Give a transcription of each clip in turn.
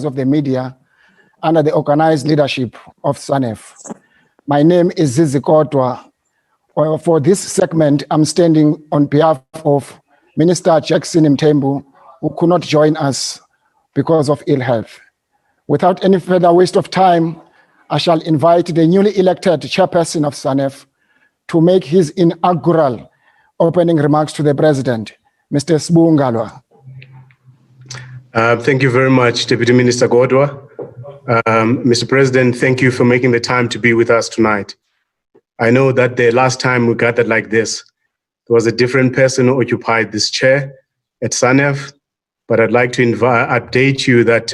of the media under the organized leadership of Sanef. My name is Zizi Kodwa. For this segment, I'm standing on behalf of Minister Jackson Mthembu, who could not join us because of ill health. Without any further waste of time, I shall invite the newly elected chairperson of Sanef to make his inaugural opening remarks to the President, Mr. Sibungalwa. Thank you very much, Deputy Minister Godwa. Mr. President, thank you for making the time to be with us tonight. I know that the last time we gathered like this, there was a different person who occupied this chair at Sanef, but I'd like to update you that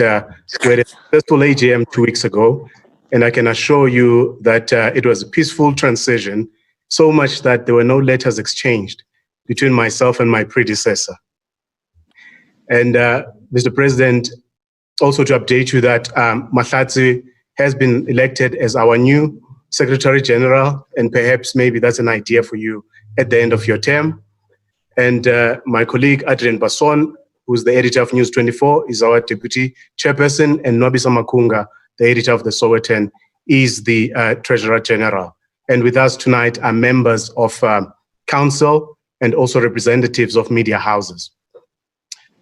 we had a successful AGM 2 weeks ago, and I can assure you that it was a peaceful transition, so much that there were no letters exchanged between myself and my predecessor. And Mr. President, also to update you that Mahlatsi has been elected as our new Secretary General, and perhaps maybe that's an idea for you at the end of your term. And my colleague Adrian Basson, who's the editor of News 24, is our Deputy Chairperson, and Nobisa Makunga, the editor of the Sowetan, is the Treasurer General. And with us tonight are members of Council and also representatives of media houses.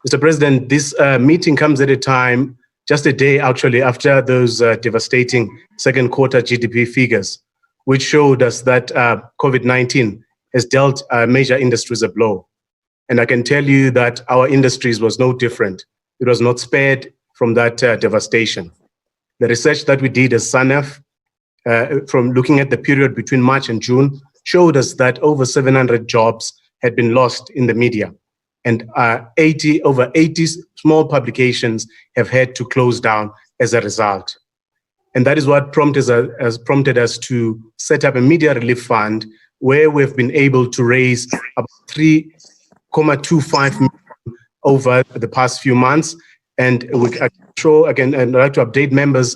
Mr. President, this meeting comes at a time, just a day actually after those devastating second quarter GDP figures, which showed us that COVID-19 has dealt major industries a blow. And I can tell you that our industries was no different. It was not spared from that devastation. The research that we did as Sanef, from looking at the period between March and June, showed us that over 700 jobs had been lost in the media. And over 80 small publications have had to close down as a result. And that is what prompted us to set up a media relief fund, where we've been able to raise about 3.25 million over the past few months. And I'd like to update members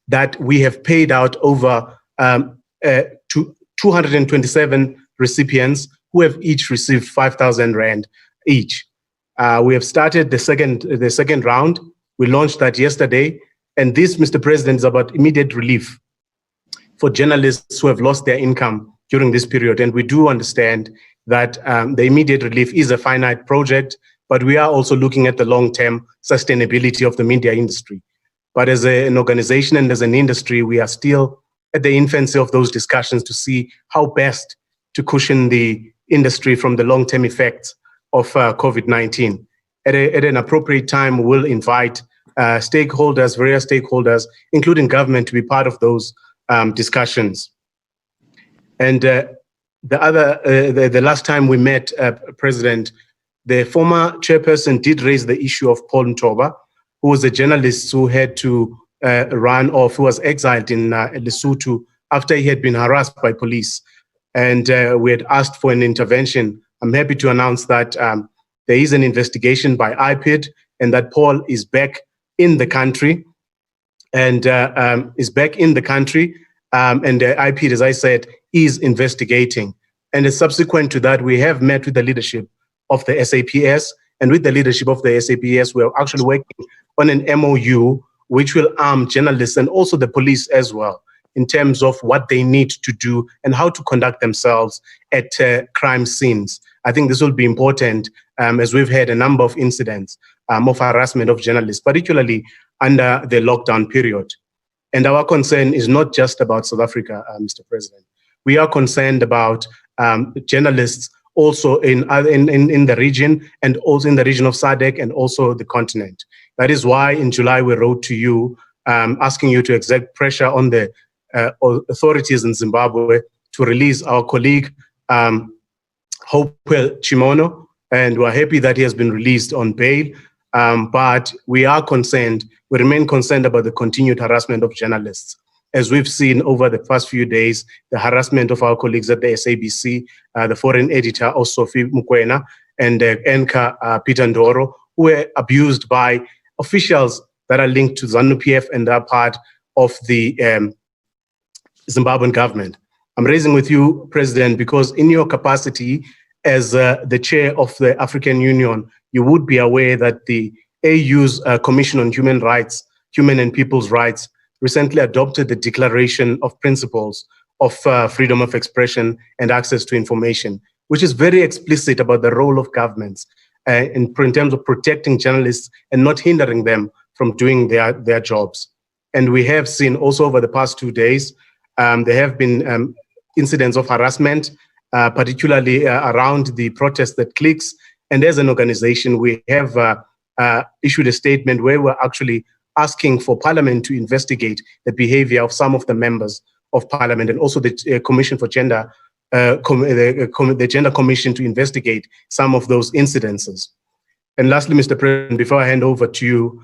that we have paid out over 227 recipients who have each received 5,000 Rand each. We have started the second round. We launched that yesterday. And this, Mr. President, is about immediate relief for journalists who have lost their income during this period. And we do understand that the immediate relief is a finite project, but we are also looking at the long-term sustainability of the media industry. But as an organization and as an industry, we are still at the infancy of those discussions to see how best to cushion the industry from the long-term effects of COVID-19. At an appropriate time, we'll invite stakeholders, various stakeholders, including government, to be part of those discussions. And the last time we met, President, the former chairperson did raise the issue of Paul Ntoba, who was a journalist who had to run off, who was exiled in Lesotho after he had been harassed by police. And we had asked for an intervention. I'm happy to announce that there is an investigation by IPID, and that Paul is back in the country, and IPID, as I said, is investigating. And subsequent to that, we have met with the leadership of the SAPS, and with the leadership of the SAPS, we are actually working on an MOU which will arm journalists and also the police as well, in terms of what they need to do and how to conduct themselves at crime scenes. I think this will be important as we've had a number of incidents of harassment of journalists, particularly under the lockdown period. And our concern is not just about South Africa, Mr. President. We are concerned about journalists also in the region, and also in the region of SADC and also the continent. That is why in July we wrote to you asking you to exert pressure on the authorities in Zimbabwe to release our colleague Hopewell Chimono, and we're happy that he has been released on bail. But we are concerned, we remain concerned about the continued harassment of journalists. As we've seen over the past few days, the harassment of our colleagues at the SABC, the foreign editor, Osofi Mukwena, and anchor Peter Ndoro, who were abused by officials that are linked to ZANU-PF and are part of the Zimbabwean government. I'm raising with you, President, because in your capacity as the chair of the African Union, you would be aware that the AU's Commission on Human Rights Human and People's Rights recently adopted the Declaration of Principles of Freedom of Expression and Access to Information, which is very explicit about the role of governments in terms of protecting journalists and not hindering them from doing their jobs. And we have seen also over the past 2 days, there have been incidents of harassment, particularly around the protest that clicks. And as an organization, we have issued a statement where we're actually asking for Parliament to investigate the behavior of some of the members of Parliament, and also the Commission for Gender, the Gender Commission, to investigate some of those incidences. And lastly, Mr. President, before I hand over to you,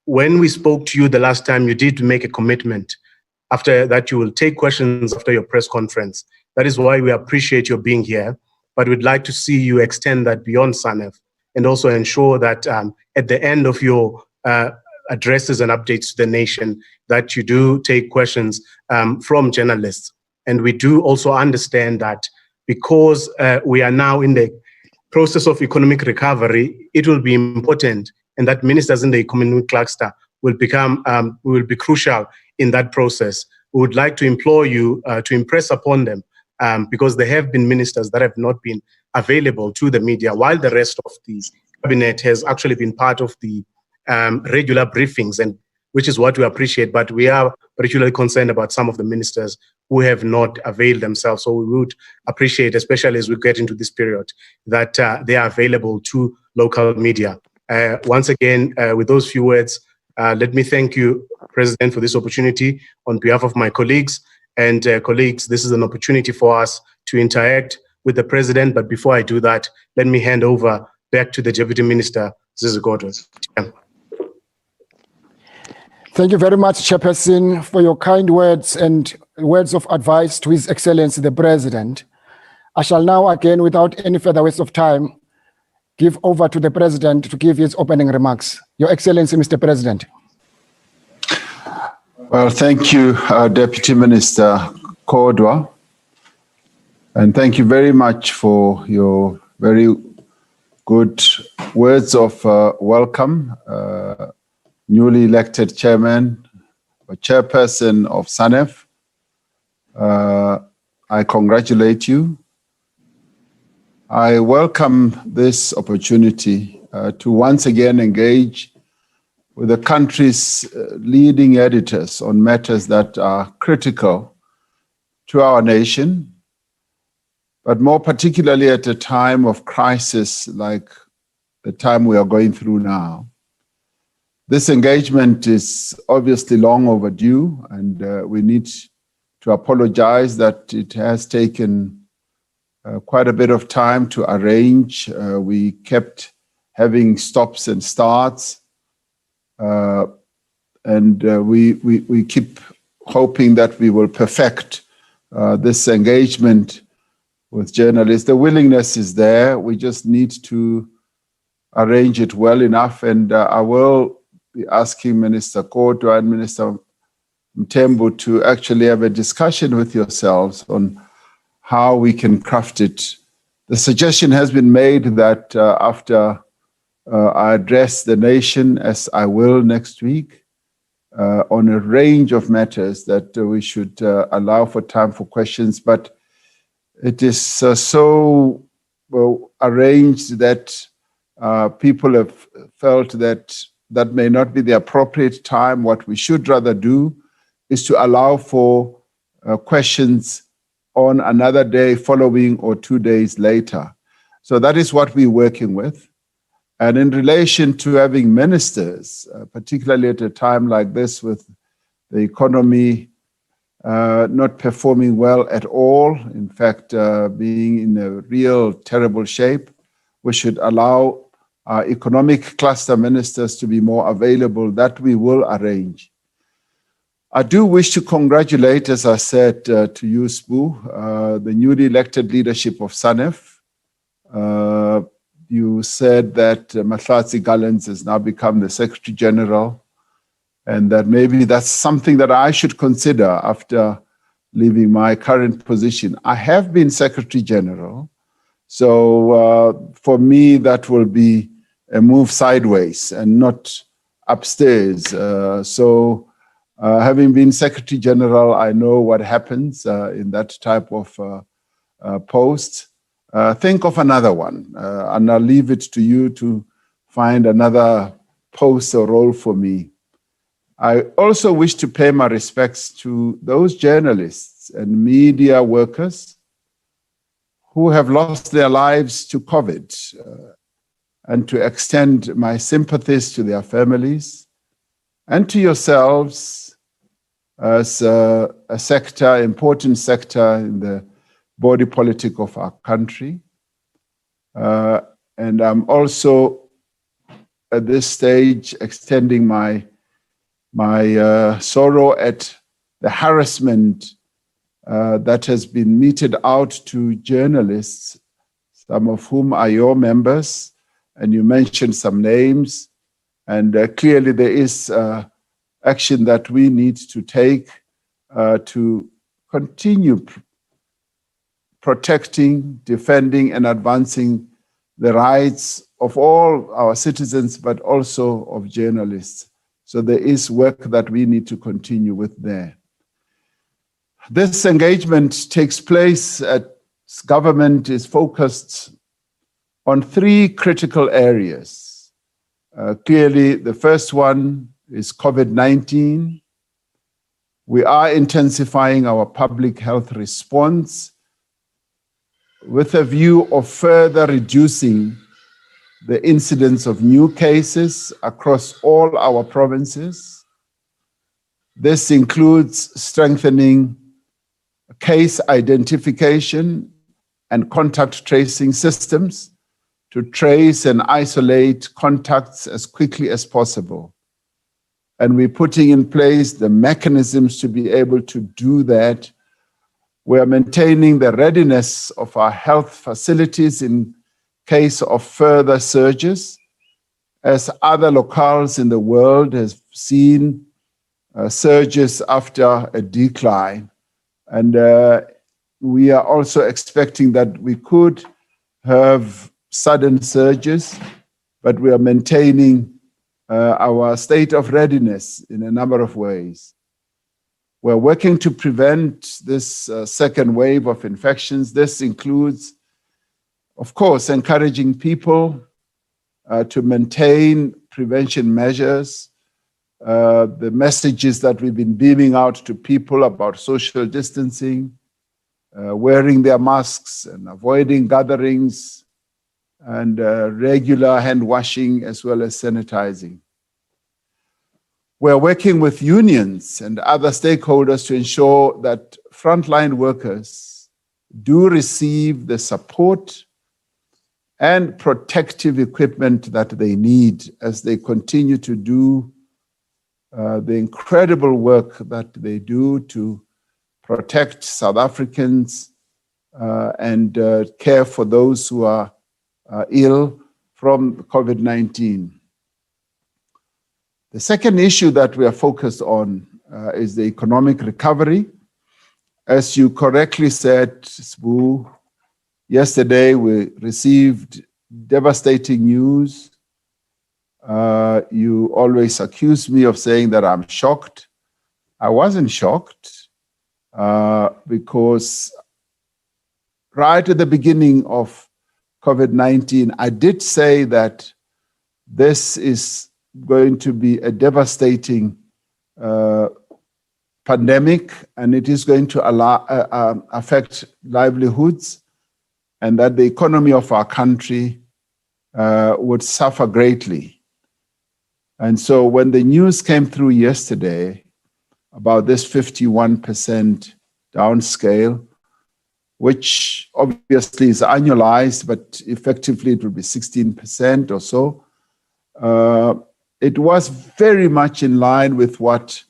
when we spoke to you the last time, you did make a commitment after that you will take questions after your press conference. That is why we appreciate your being here, but we'd like to see you extend that beyond Sanef and also ensure that at the end of your addresses and updates to the nation, that you do take questions from journalists. And we do also understand that because we are now in the process of economic recovery, it will be important, and that ministers in the economic cluster will be crucial in that process. We would like to implore you to impress upon them, because there have been ministers that have not been available to the media, while the rest of the cabinet has actually been part of the regular briefings, and which is what we appreciate. But we are particularly concerned about some of the ministers who have not availed themselves. So we would appreciate, especially as we get into this period, that they are available to local media. Once again, with those few words, let me thank you, President, for this opportunity on behalf of my colleagues. And colleagues, this is an opportunity for us to interact with the President. But before I do that, let me hand over back to the Deputy Minister, Zizi Kodwa. Yeah. Thank you very much, Chairperson, for your kind words and words of advice to His Excellency the President. I shall now again, without any further waste of time, give over to the President to give his opening remarks. Your Excellency, Mr. President. Well, thank you, Deputy Minister Kodwa. And thank you very much for your very good words of welcome. Newly elected chairman or chairperson of Sanef. I congratulate you. I welcome this opportunity to once again engage with the country's leading editors on matters that are critical to our nation, but more particularly at a time of crisis like the time we are going through now. This engagement is obviously long overdue, and we need to apologize that it has taken quite a bit of time to arrange. We kept having stops and starts, and we keep hoping that we will perfect this engagement with journalists. The willingness is there. We just need to arrange it well enough, and I will be asking Minister Kodwa and Minister Mthembu to actually have a discussion with yourselves on how we can craft it. The suggestion has been made that after I address the nation, as I will next week, on a range of matters, that we should allow for time for questions, but it is so arranged that people have felt that that may not be the appropriate time. What we should rather do is to allow for questions on another day following or 2 days later. So that is what we're working with. And in relation to having ministers, particularly at a time like this with the economy not performing well at all, in fact, being in a real terrible shape, we should allow our economic cluster ministers to be more available. That we will arrange. I do wish to congratulate, as I said to you, Sbu, the newly elected leadership of Sanef. You said that Mahlatsi Gallants has now become the Secretary General, and that maybe that's something that I should consider after leaving my current position. I have been Secretary General, so for me that will be a move sideways and not upstairs. Having been Secretary General, I know what happens in that type of post. Think of another one, and I'll leave it to you to find another post or role for me. I also wish to pay my respects to those journalists and media workers who have lost their lives to COVID, and to extend my sympathies to their families and to yourselves as a sector, important sector in the body politic of our country. And I'm also at this stage extending my sorrow at the harassment that has been meted out to journalists, some of whom are your members, and you mentioned some names, and clearly there is action that we need to take to continue protecting, defending, and advancing the rights of all our citizens, but also of journalists. So there is work that we need to continue with there. This engagement takes place as government is focused on three critical areas. Clearly, the first one is COVID-19. We are intensifying our public health response with a view of further reducing the incidence of new cases across all our provinces. This includes strengthening case identification and contact tracing systems to trace and isolate contacts as quickly as possible. And we're putting in place the mechanisms to be able to do that. We are maintaining the readiness of our health facilities in case of further surges, as other locales in the world have seen surges after a decline. And we are also expecting that we could have sudden surges, but we are maintaining our state of readiness in a number of ways. We're working to prevent this second wave of infections. This includes, of course, encouraging people to maintain prevention measures, the messages that we've been beaming out to people about social distancing, wearing their masks and avoiding gatherings, and regular hand washing as well as sanitizing. We're working with unions and other stakeholders to ensure that frontline workers do receive the support and protective equipment that they need as they continue to do the incredible work that they do to protect South Africans and care for those who are ill from COVID-19. The second issue that we are focused on is the economic recovery. As you correctly said, Sbu, yesterday we received devastating news. You always accuse me of saying that I'm shocked. I wasn't shocked because right at the beginning of COVID-19, I did say that this is going to be a devastating pandemic, and it is going to affect livelihoods, and that the economy of our country would suffer greatly. And so when the news came through yesterday about this 51% downscale, which obviously is annualized, but effectively it will be 16% or so, it was very much in line with what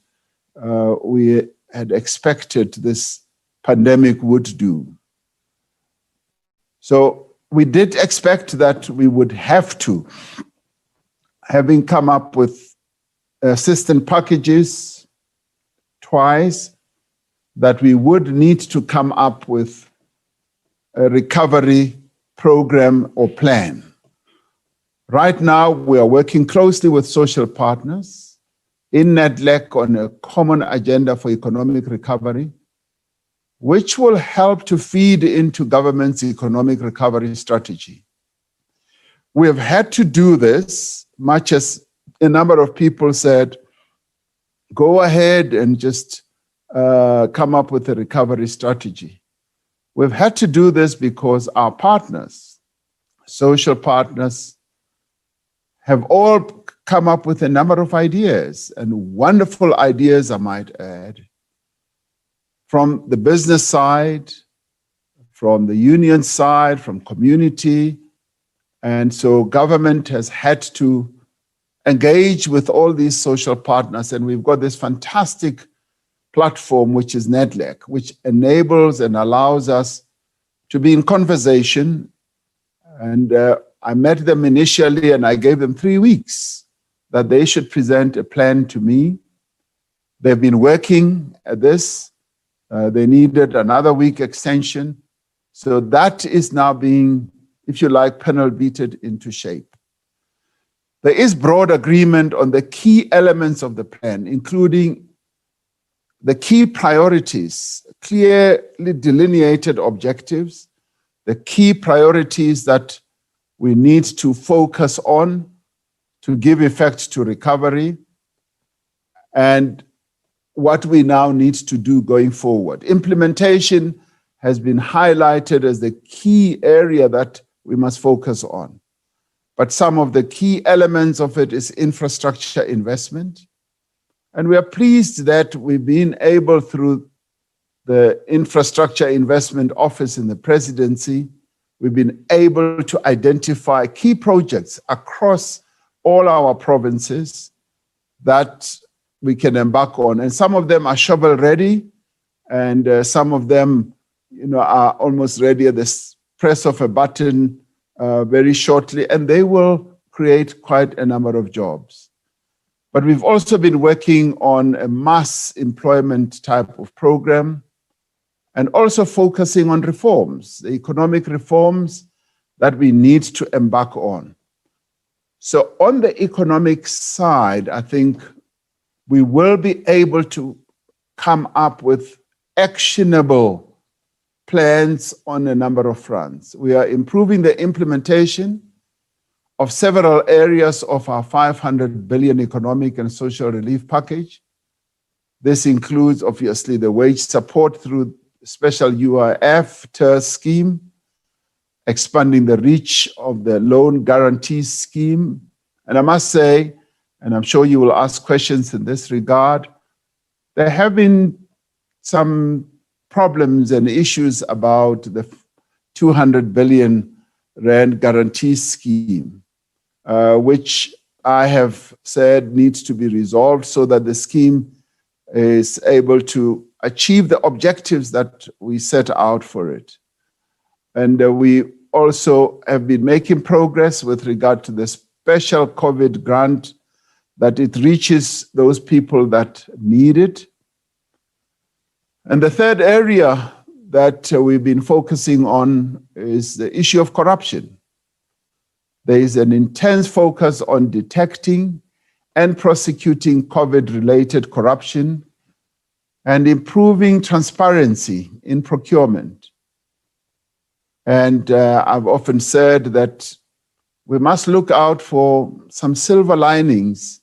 we had expected this pandemic would do. So we did expect that we would have to, having come up with assistance packages twice, that we would need to come up with a recovery program or plan. Right now, we are working closely with social partners in NEDLEC on a common agenda for economic recovery, which will help to feed into government's economic recovery strategy. We have had to do this, much as a number of people said, go ahead and just come up with a recovery strategy. We've had to do this because our partners, social partners, have all come up with a number of ideas, and wonderful ideas, I might add, from the business side, from the union side, from community. And so government has had to engage with all these social partners, and we've got this fantastic platform, which is NEDLEC, which enables and allows us to be in conversation. And I met them initially, and I gave them 3 weeks that they should present a plan to me. They've been working at this. They needed another week extension. So that is now being, if you like, panel beaten into shape. There is broad agreement on the key elements of the plan, including the key priorities, clearly delineated objectives, the key priorities that we need to focus on to give effect to recovery, and what we now need to do going forward. Implementation has been highlighted as the key area that we must focus on. But some of the key elements of it is infrastructure investment. And we are pleased that we've been able, through the Infrastructure Investment Office in the presidency, we've been able to identify key projects across all our provinces that we can embark on. And some of them are shovel ready, and some of them, are almost ready at the press of a button very shortly, and they will create quite a number of jobs. But we've also been working on a mass employment type of program, and also focusing on reforms, the economic reforms that we need to embark on. So on the economic side, I think we will be able to come up with actionable plans on a number of fronts. We are improving the implementation of several areas of our 500 billion economic and social relief package. This includes, obviously, the wage support through special UIF TERS scheme, expanding the reach of the loan guarantee scheme. And I must say, and I'm sure you will ask questions in this regard, there have been some problems and issues about the 200 billion rand guarantee scheme, which I have said needs to be resolved so that the scheme is able to achieve the objectives that we set out for it. And we also have been making progress with regard to the special COVID grant, that it reaches those people that need it. And the third area that we've been focusing on is the issue of corruption. There is an intense focus on detecting and prosecuting COVID-related corruption and improving transparency in procurement. And I've often said that we must look out for some silver linings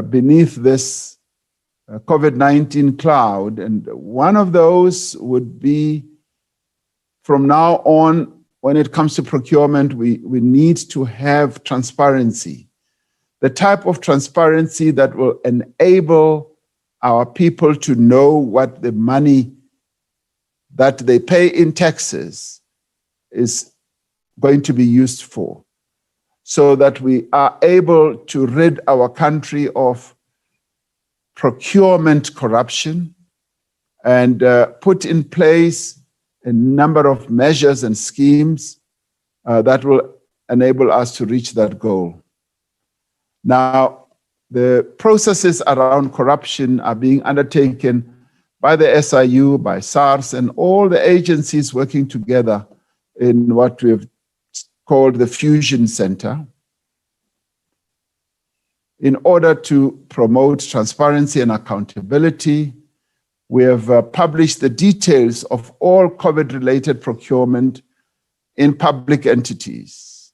beneath this COVID-19 cloud. And one of those would be, from now on, when it comes to procurement, we need to have transparency. The type of transparency that will enable our people to know what the money that they pay in taxes is going to be used for, so that we are able to rid our country of procurement corruption and put in place a number of measures and schemes that will enable us to reach that goal. Now, the processes around corruption are being undertaken by the SIU, by SARS, and all the agencies working together in what we have called the Fusion Center. In order to promote transparency and accountability, we have published the details of all COVID-related procurement in public entities.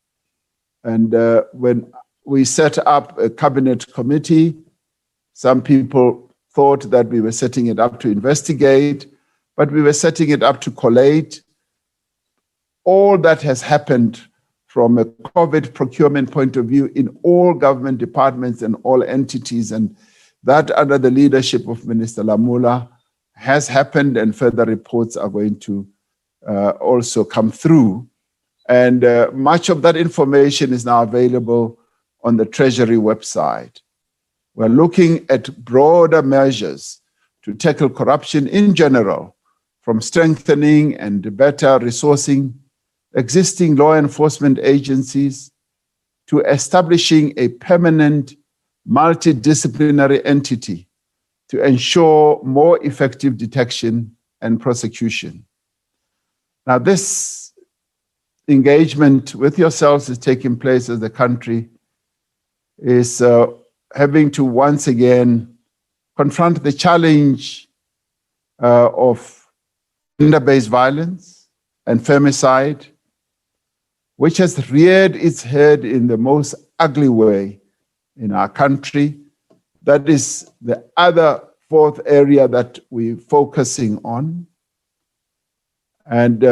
And when we set up a cabinet committee, some people thought that we were setting it up to investigate, but we were setting it up to collate all that has happened from a COVID procurement point of view in all government departments and all entities. And that, under the leadership of Minister Lamula, has happened, and further reports are going to also come through. And much of that information is now available on the Treasury website. We're looking at broader measures to tackle corruption in general, from strengthening and better resourcing existing law enforcement agencies to establishing a permanent multidisciplinary entity to ensure more effective detection and prosecution. Now, this engagement with yourselves is taking place as the country is having to once again confront the challenge of gender-based violence and femicide, which has reared its head in the most ugly way in our country. That is the other fourth area that we're focusing on. And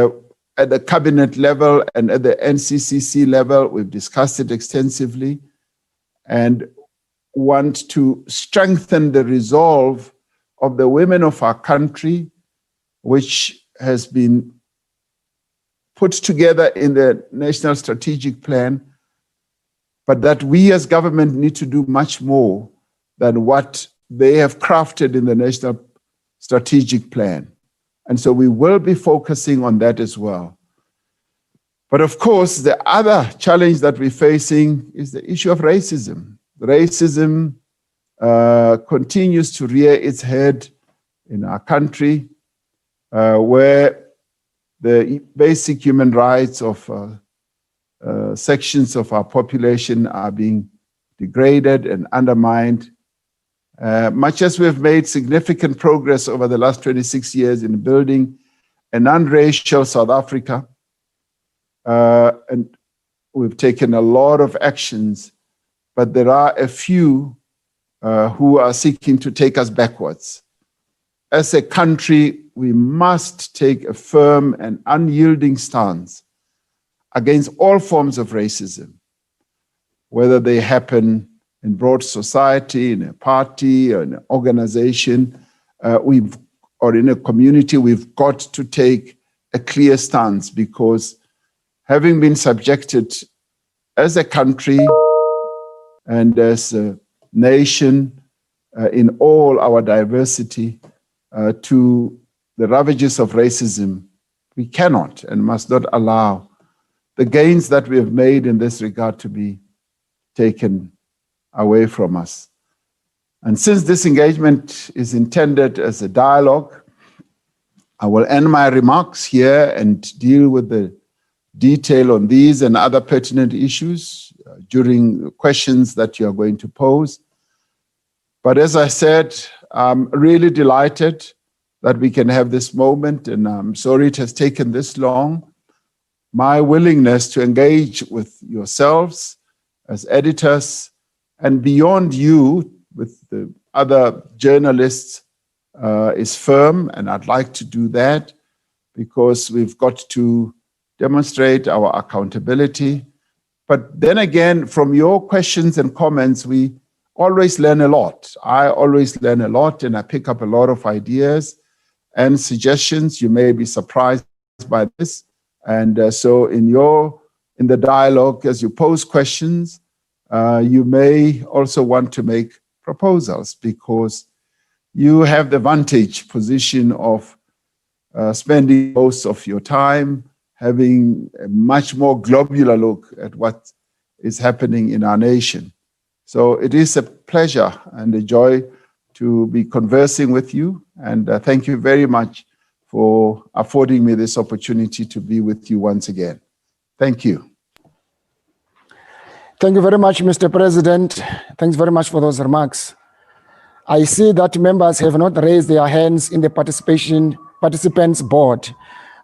at the cabinet level and at the NCCC level, we've discussed it extensively and want to strengthen the resolve of the women of our country, which has been put together in the National Strategic Plan, but that we as government need to do much more than what they have crafted in the National Strategic Plan. And so we will be focusing on that as well. But of course, the other challenge that we're facing is the issue of racism. Racism continues to rear its head in our country, where the basic human rights of sections of our population are being degraded and undermined. Much as we have made significant progress over the last 26 years in building a non-racial South Africa, and we've taken a lot of actions, but there are a few who are seeking to take us backwards. As a country, we must take a firm and unyielding stance against all forms of racism, whether they happen in broad society, in a party, or in an organization, or in a community. We've got to take a clear stance, because having been subjected as a country and as a nation in all our diversity to the ravages of racism, we cannot and must not allow the gains that we have made in this regard to be taken away from us. And since this engagement is intended as a dialogue, I will end my remarks here and deal with the detail on these and other pertinent issues during questions that you are going to pose. But as I said, I'm really delighted that we can have this moment, and I'm sorry it has taken this long. My willingness to engage with yourselves as editors and beyond you with the other journalists is firm, and I'd like to do that because we've got to demonstrate our accountability. But then again, from your questions and comments, we always learn a lot. I always learn a lot, and I pick up a lot of ideas and suggestions. You may be surprised by this. And so in the dialogue, as you pose questions, you may also want to make proposals, because you have the vantage position of spending most of your time having a much more globular look at what is happening in our nation. So it is a pleasure and a joy to be conversing with you, and thank you very much for affording me this opportunity to be with you once again. Thank you. Thank you very much, Mr. President. Thanks very much for those remarks. I see that members have not raised their hands in the participants board.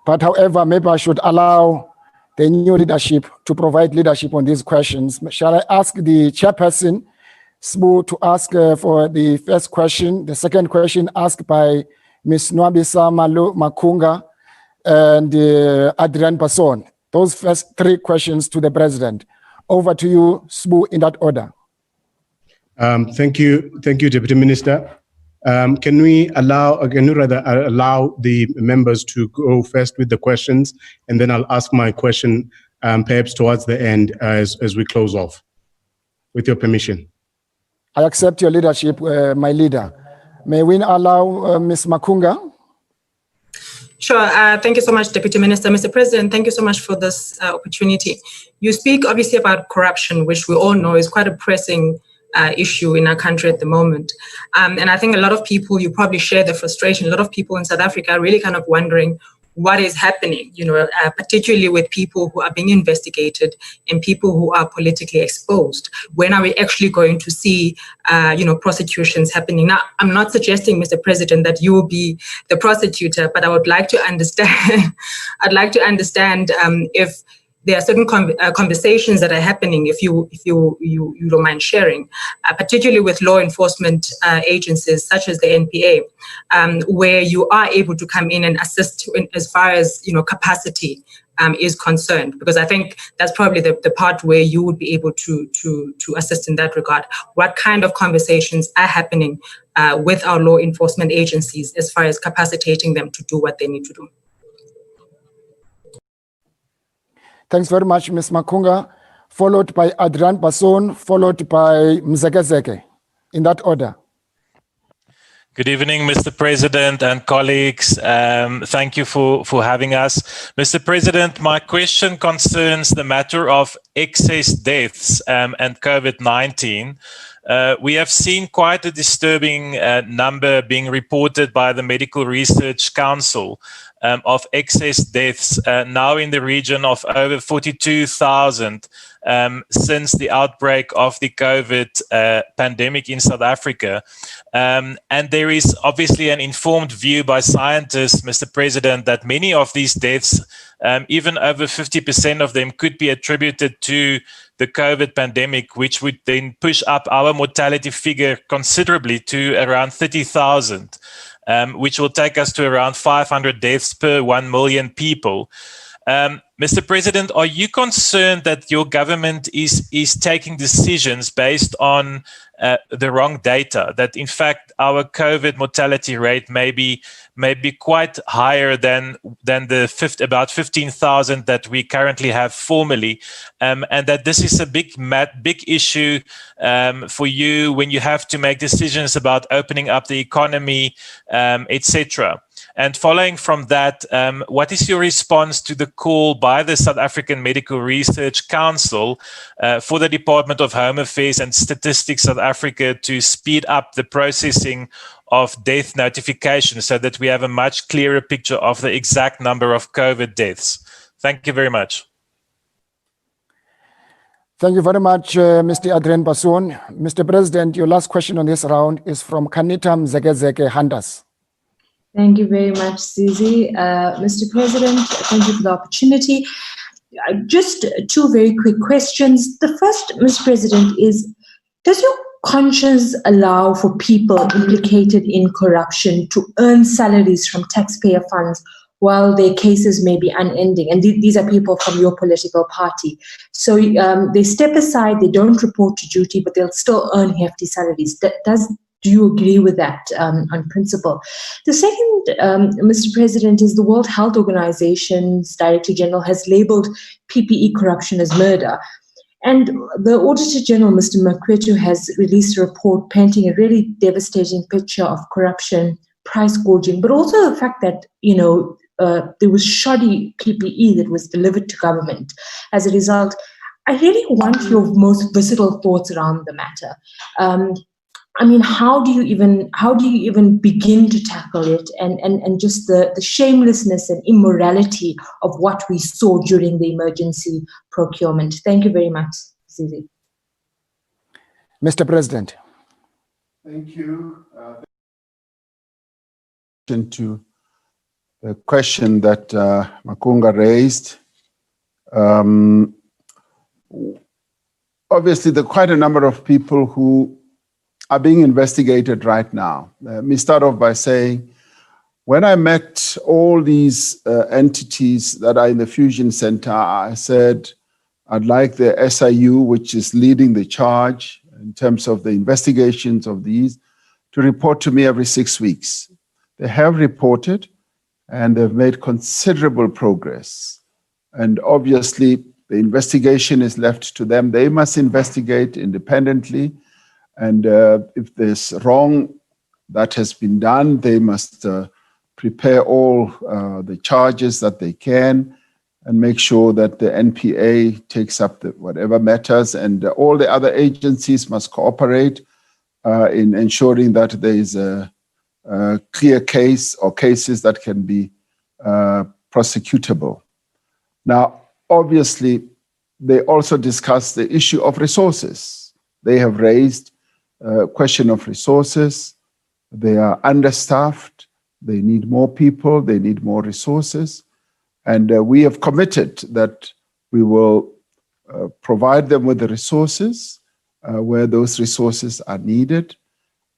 But however, maybe I should allow the new leadership to provide leadership on these questions. Shall I ask the chairperson, Sbu, to ask for the first question, the second question asked by Ms. Nwabisa Makunga and Adrian Passon. Those first three questions to the president. Over to you, Sbu, in that order. Thank you, Deputy Minister. Can you allow the members to go first with the questions, and then I'll ask my question perhaps towards the end as we close off, with your permission. I accept your leadership, my leader. May we allow Ms. Makunga? Sure. Thank you so much, Deputy Minister. Mr. President, thank you so much for this opportunity. You speak obviously about corruption, which we all know is quite a pressing issue in our country at the moment. And I think a lot of people, you probably share the frustration. A lot of people in South Africa are really kind of wondering what is happening, particularly with people who are being investigated and people who are politically exposed. When are we actually going to see, prosecutions happening? Now, I'm not suggesting, Mr. President, that you will be the prosecutor, but I would like to understand, if there are certain conversations that are happening, if you don't mind sharing, particularly with law enforcement agencies such as the NPA, where you are able to come in and assist as far as capacity is concerned, because I think that's probably the part where you would be able to assist in that regard. What kind of conversations are happening with our law enforcement agencies as far as capacitating them to do what they need to do? Thanks very much, Ms. Makunga, followed by Adrian Passon, followed by Mzekezeke, in that order. Good evening, Mr. President and colleagues. Thank you for having us. Mr. President, my question concerns the matter of excess deaths and COVID-19. We have seen quite a disturbing number being reported by the Medical Research Council of excess deaths, now in the region of over 42,000 since the outbreak of the COVID pandemic in South Africa. And there is obviously an informed view by scientists, Mr. President, that many of these deaths, even over 50% of them, could be attributed to the COVID pandemic, which would then push up our mortality figure considerably to around 30,000. Which will take us to around 500 deaths per 1 million people. Mr. President, are you concerned that your government is taking decisions based on the wrong data, that in fact our COVID mortality rate may be quite higher than the about 15,000 that we currently have formally, and that this is a big issue for you when you have to make decisions about opening up the economy, etc. And following from that, what is your response to the call by the South African Medical Research Council for the Department of Home Affairs and Statistics South Africa to speed up the processing of death notifications so that we have a much clearer picture of the exact number of COVID deaths? Thank you very much. Thank you very much, Mr. Adrian Passon. Mr. President, your last question on this round is from Kanita Mzekezeke Handas. Thank you very much, Zizi. Mr. President, thank you for the opportunity. Just two very quick questions. The first, Mr. President, is, does your conscience allow for people implicated in corruption to earn salaries from taxpayer funds while their cases may be unending? And these are people from your political party. So they step aside, they don't report to duty, but they'll still earn hefty salaries. Do you agree with that on principle? The second, Mr. President, is the World Health Organization's Director General has labeled PPE corruption as murder. And the Auditor General, Mr. Makwetu, has released a report painting a really devastating picture of corruption, price gouging, but also the fact that, there was shoddy PPE that was delivered to government. As a result, I really want your most visceral thoughts around the matter. How do you even begin to tackle it, and just the shamelessness and immorality of what we saw during the emergency procurement? Thank you very much, Zizi. Mr. President. Thank you. To the question that Makunga raised, obviously there are quite a number of people who are being investigated right now. Let me start off by saying, when I met all these entities that are in the Fusion Center, I said, I'd like the SIU, which is leading the charge in terms of the investigations of these, to report to me every 6 weeks. They have reported, and they've made considerable progress. And obviously, the investigation is left to them. They must investigate independently. And if there's wrong that has been done, they must prepare all the charges that they can and make sure that the NPA takes up whatever matters, and all the other agencies must cooperate in ensuring that there is a clear case or cases that can be prosecutable. Now, obviously, they also discuss the issue of resources. They have raised a question of resources. They are understaffed. They need more people. They need more resources. And we have committed that we will provide them with the resources where those resources are needed,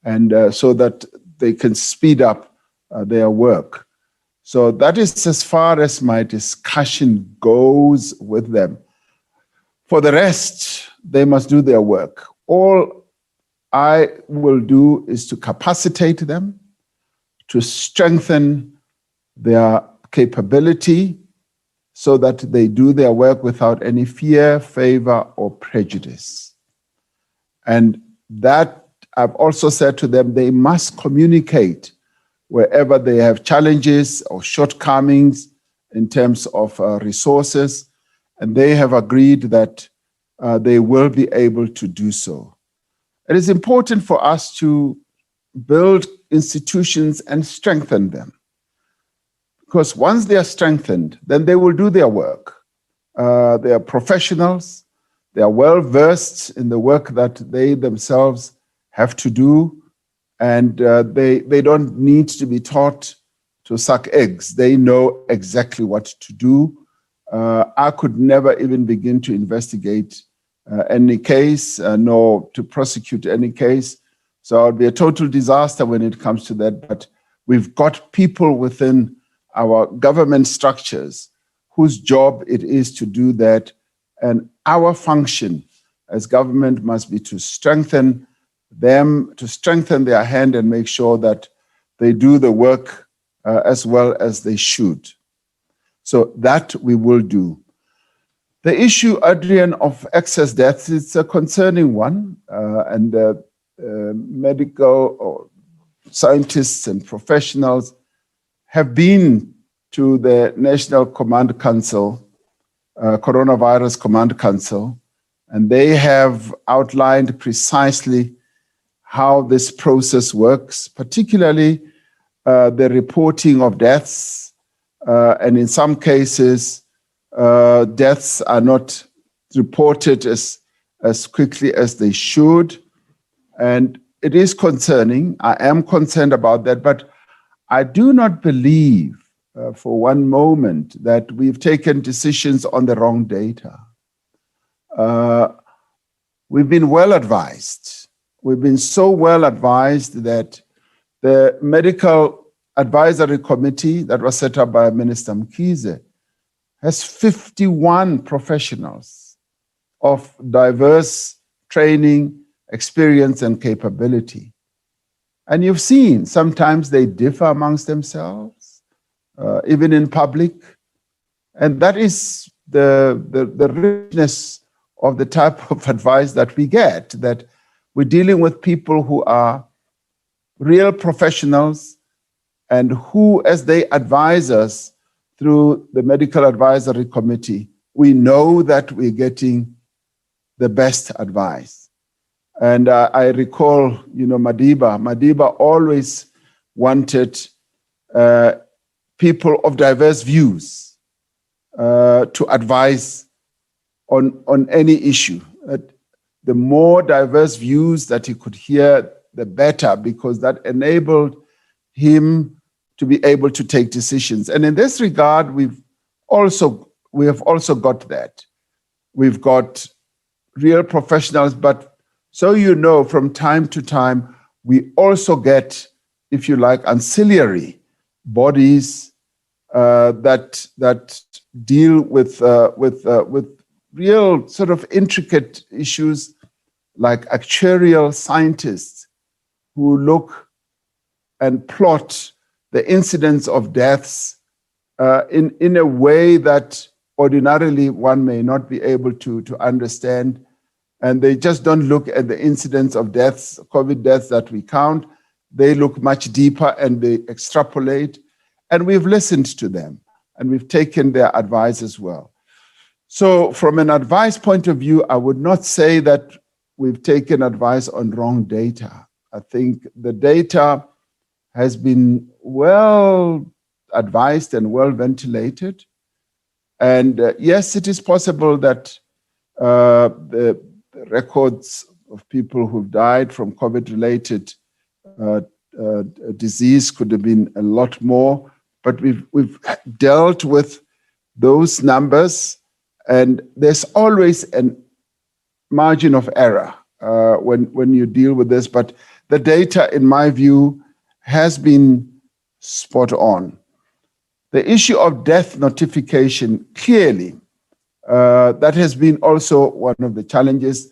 and so that they can speed up their work. So that is as far as my discussion goes with them. For the rest, they must do their work. All I will do is to capacitate them, to strengthen their capability so that they do their work without any fear, favor, or prejudice. And that I've also said to them, they must communicate wherever they have challenges or shortcomings in terms of resources, and they have agreed that they will be able to do so. It is important for us to build institutions and strengthen them, because once they are strengthened, then they will do their work. They are professionals. They are well-versed in the work that they themselves have to do, and they don't need to be taught to suck eggs. They know exactly what to do. I could never even begin to investigate any case, nor to prosecute any case. So it would be a total disaster when it comes to that. But we've got people within our government structures whose job it is to do that. And our function as government must be to strengthen them, to strengthen their hand and make sure that they do the work as well as they should. So that we will do. The issue, Adrian, of excess deaths is a concerning one, and medical or scientists and professionals have been to the National Command Council, Coronavirus Command Council, and they have outlined precisely how this process works, particularly the reporting of deaths, and in some cases, deaths are not reported as quickly as they should. And it is concerning. I am concerned about that, but I do not believe for one moment that we've taken decisions on the wrong data. We've been well advised. We've been so well advised that the Medical Advisory Committee that was set up by Minister Mkhize has 51 professionals of diverse training, experience, and capability. And you've seen sometimes they differ amongst themselves, even in public. And that is the richness of the type of advice that we get, that we're dealing with people who are real professionals and who, as they advise us through the Medical Advisory Committee, we know that we're getting the best advice. And I recall, Madiba always wanted people of diverse views to advise on any issue. the more diverse views that he could hear, the better, because that enabled him to be able to take decisions. And in this regard, we have also got that. We've got real professionals, but so you know, from time to time, we also get, if you like, ancillary bodies that deal with real sort of intricate issues, like actuarial scientists who look and plot the incidence of deaths in a way that ordinarily one may not be able to understand. And they just don't look at the incidence of deaths, COVID deaths that we count. They look much deeper and they extrapolate. And we've listened to them and we've taken their advice as well. So from an advice point of view, I would not say that we've taken advice on wrong data. I think the data has been well advised and well ventilated. And yes, it is possible that the records of people who've died from COVID-related disease could have been a lot more, but we've dealt with those numbers, and there's always a margin of error when you deal with this. But the data, in my view, has been spot on. The issue of death notification, clearly, that has been also one of the challenges,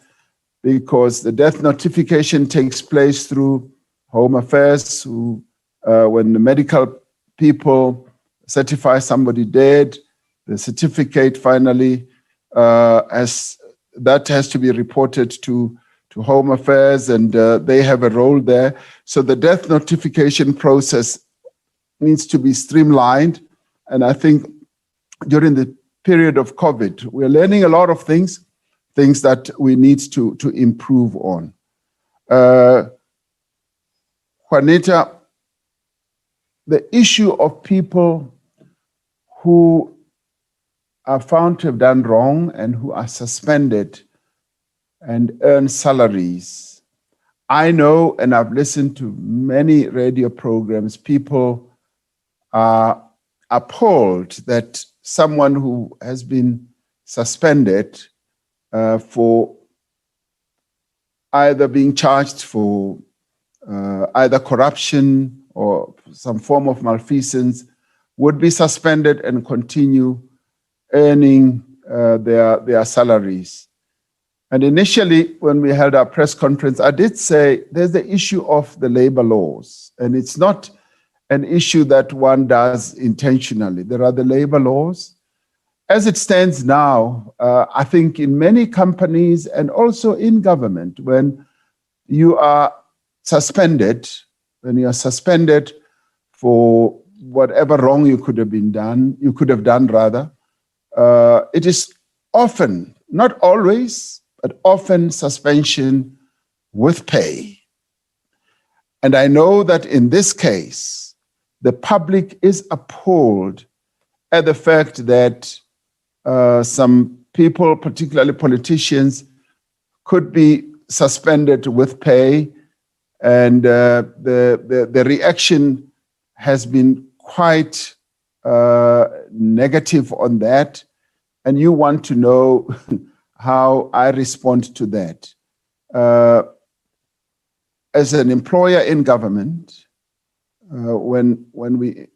because the death notification takes place through Home Affairs, who, when the medical people certify somebody dead, the certificate finally has to be reported to Home Affairs, and they have a role there. So the death notification process needs to be streamlined. And I think during the period of COVID, we're learning a lot of things that we need to improve on. Juanita, the issue of people who are found to have done wrong and who are suspended and earn salaries. I know, and I've listened to many radio programs, people are appalled that someone who has been suspended for either being charged for either corruption or some form of malfeasance would be suspended and continue earning their salaries. And initially, when we held our press conference, I did say there's the issue of the labor laws, and it's not an issue that one does intentionally. There are the labor laws. As it stands now, I think in many companies and also in government, when you are suspended, for whatever wrong you could have done, it is often, not always, but often suspension with pay. And I know that in this case, the public is appalled at the fact that some people, particularly politicians, could be suspended with pay, and the reaction has been quite negative on that. And you want to know how I respond to that. As an employer in government, when we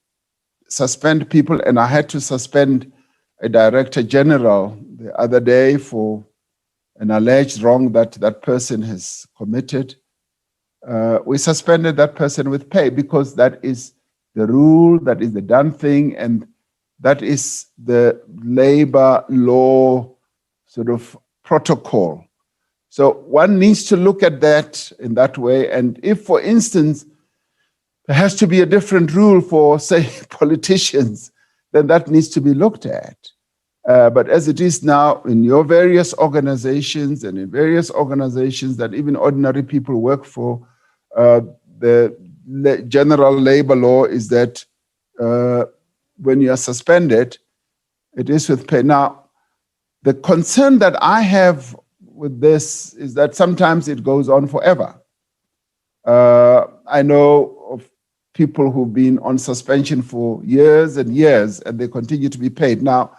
suspend people, and I had to suspend a director general the other day for an alleged wrong that that person has committed, we suspended that person with pay, because that is the rule, that is the done thing, and that is the labor law sort of protocol. So one needs to look at that in that way. And if, for instance, there has to be a different rule for, say, politicians, then that needs to be looked at. But as it is now in your various organizations and in various organizations that even ordinary people work for, the general labor law is that when you are suspended, it is with pay. Now, the concern that I have with this is that sometimes it goes on forever. I know of people who've been on suspension for years and years, and they continue to be paid. Now,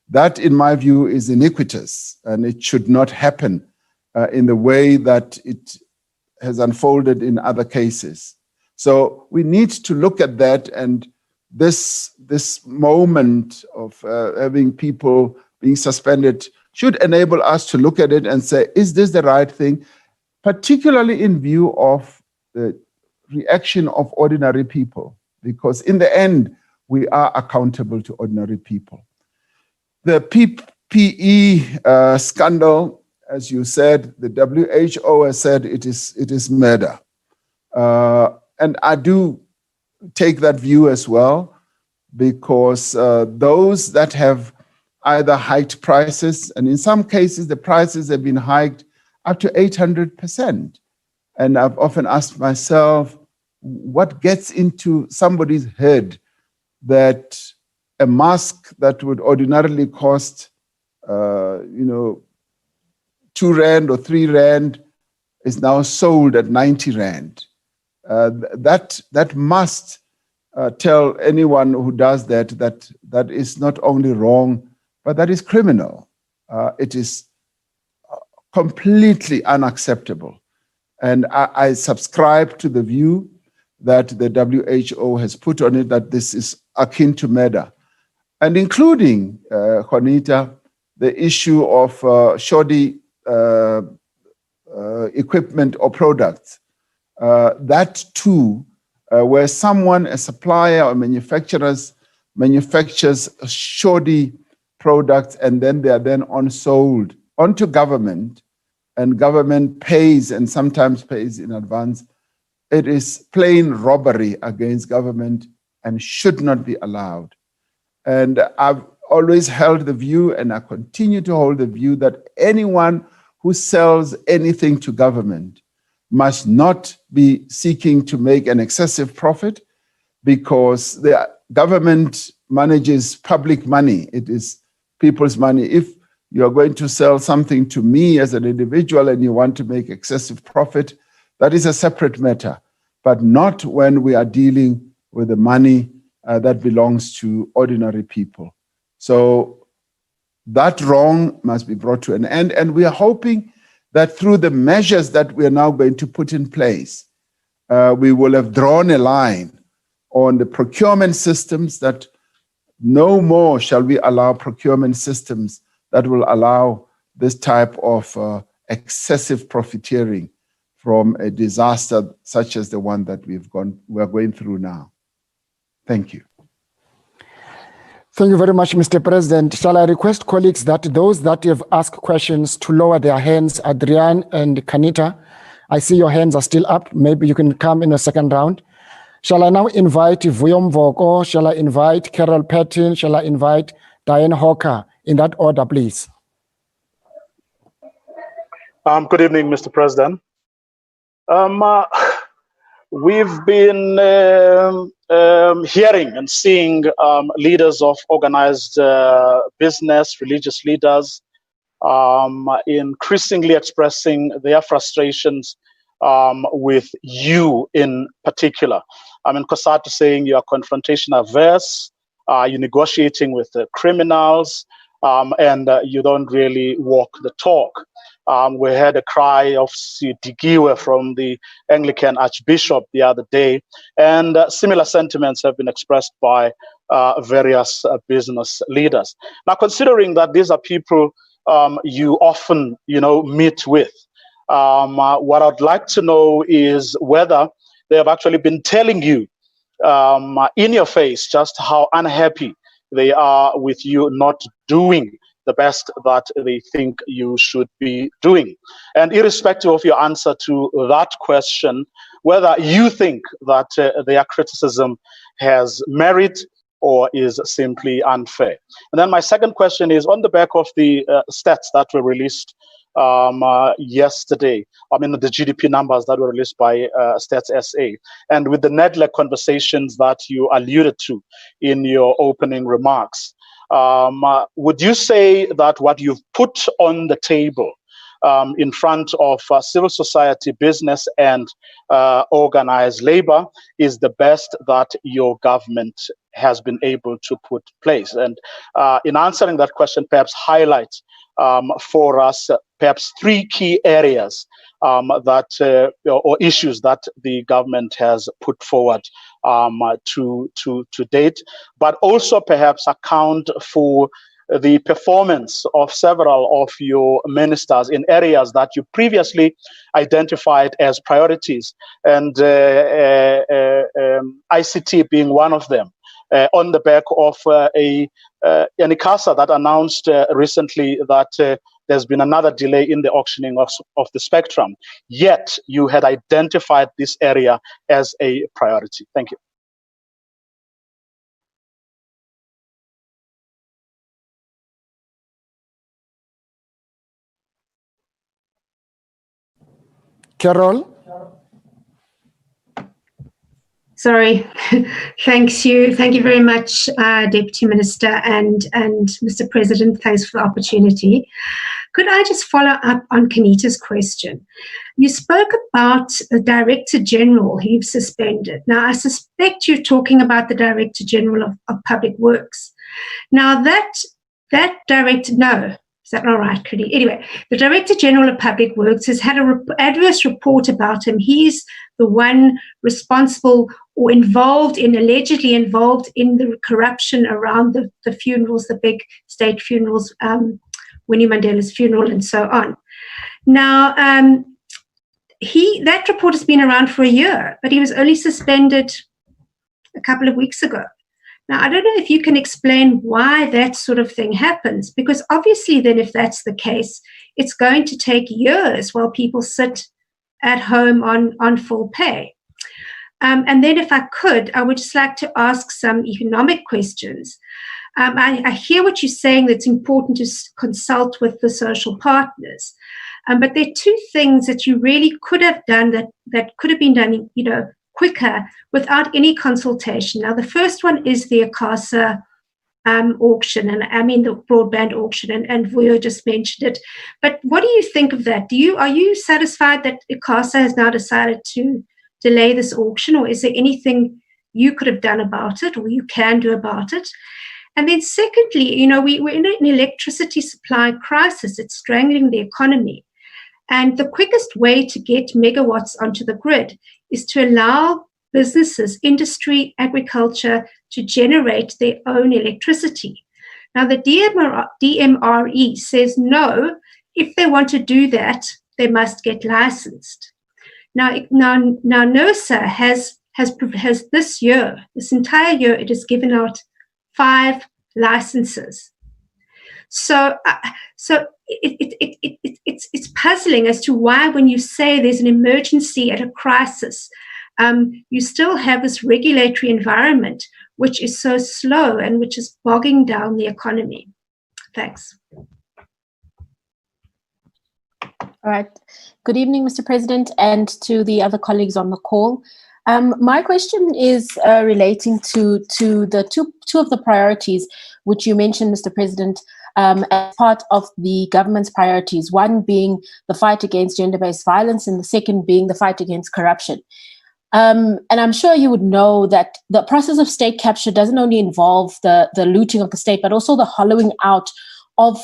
that, in my view, is iniquitous, and it should not happen in the way that it has unfolded in other cases. So we need to look at that, and this moment of having people being suspended should enable us to look at it and say, is this the right thing, particularly in view of the reaction of ordinary people? Because in the end, we are accountable to ordinary people. The PPE scandal, as you said, the WHO has said it is murder. And I do take that view as well, because those that have either hiked prices, and in some cases the prices have been hiked up to 800%. And I've often asked myself, what gets into somebody's head that a mask that would ordinarily cost, 2 Rand or 3 Rand is now sold at 90 Rand. That must tell anyone who does that is not only wrong, but that is criminal. It is completely unacceptable. And I subscribe to the view that the WHO has put on it, that this is akin to murder. And including, Juanita, the issue of shoddy equipment or products. That too, where someone, a supplier or manufacturers shoddy products, and then they are then on-sold onto government, and government pays, and sometimes pays in advance. It is plain robbery against government and should not be allowed. And I've always held the view, and I continue to hold the view, that anyone who sells anything to government must not be seeking to make an excessive profit, because the government manages public money. It is people's money. If you are going to sell something to me as an individual and you want to make excessive profit, that is a separate matter, but not when we are dealing with the money that belongs to ordinary people. So that wrong must be brought to an end. And we are hoping that through the measures that we are now going to put in place, we will have drawn a line on the procurement systems, that no more shall we allow procurement systems that will allow this type of excessive profiteering from a disaster such as the one that we're going through now. Thank you. Thank you very much, Mr. President. Shall I request colleagues that those that have asked questions to lower their hands? Adrian and Kanita, I see your hands are still up. Maybe you can come in a second round. Shall I now invite Vuyom Voko? Shall I invite Carol Patton? Shall I invite Diane Hawker? In that order, please. Good evening, Mr. President. We've been hearing and seeing leaders of organized business, religious leaders, increasingly expressing their frustrations with you in particular. I mean, Kosatu saying you are confrontation averse, you're negotiating with the criminals, and you don't really walk the talk. We had a cry of Sidigiwe from the Anglican Archbishop the other day, and similar sentiments have been expressed by various business leaders. Now, considering that these are people you often, meet with, what I'd like to know is whether they have actually been telling you in your face just how unhappy they are with you not doing the best that they think you should be doing. And irrespective of your answer to that question, whether you think that their criticism has merit or is simply unfair. And then my second question is on the back of the stats that were released yesterday, the GDP numbers that were released by Stats SA, and with the NEDLAC conversations that you alluded to in your opening remarks, would you say that what you've put on the table in front of civil society, business, and organized labor is the best that your government has been able to put place. And in answering that question, perhaps highlight for us perhaps 3 key areas that or issues that the government has put forward to date, but also perhaps account for the performance of several of your ministers in areas that you previously identified as priorities, and ICT being one of them, on the back of an ICASA that announced recently that there's been another delay in the auctioning of the spectrum, yet you had identified this area as a priority. Thank you. Carol? Sorry. Thank you very much, Deputy Minister and Mr. President. Thanks for the opportunity. Could I just follow up on Kanita's question? You spoke about the Director General who you've suspended. Now, I suspect you're talking about the Director General of Public Works. Now, that director, no, is that not right, Kudi? Anyway, the Director General of Public Works has had an adverse report about him. He's the one responsible or allegedly involved in the corruption around the funerals, the big state funerals, Winnie Mandela's funeral and so on. Now, that report has been around for a year, but he was only suspended a couple of weeks ago. Now, I don't know if you can explain why that sort of thing happens, because obviously then if that's the case, it's going to take years while people sit at home on full pay. And then if I could, I would just like to ask some economic questions. I hear what you're saying, that it's important to consult with the social partners. But there are 2 things that you really could have done that could have been done, quicker without any consultation. Now, the first one is the ICASA auction, and I mean the broadband auction, and Vuyo just mentioned it. But what do you think of that? Are you satisfied that ICASA has now decided to delay this auction, or is there anything you could have done about it, or you can do about it? And then secondly, we're in an electricity supply crisis. It's strangling the economy. And the quickest way to get megawatts onto the grid is to allow businesses, industry, agriculture to generate their own electricity. Now, the DMRE says no, if they want to do that, they must get licensed. Now NERSA has this entire year, it has given out 5 licenses. So it's puzzling as to why, when you say there's an emergency at a crisis, you still have this regulatory environment which is so slow and which is bogging down the economy. Thanks. All right. Good evening, Mr. President, and to the other colleagues on the call. My question is relating to the two of the priorities which you mentioned, Mr. President, as part of the government's priorities, one being the fight against gender-based violence and the second being the fight against corruption. And I'm sure you would know that the process of state capture doesn't only involve the looting of the state, but also the hollowing out of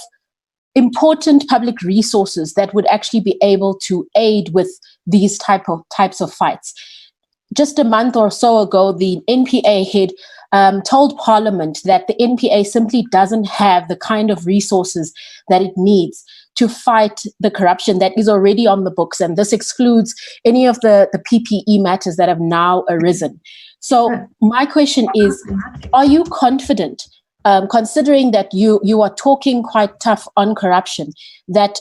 important public resources that would actually be able to aid with these types of fights. Just a month or so ago, the NPA had told Parliament that the NPA simply doesn't have the kind of resources that it needs to fight the corruption that is already on the books. And this excludes any of the PPE matters that have now arisen. So my question is, are you confident, considering that you are talking quite tough on corruption, that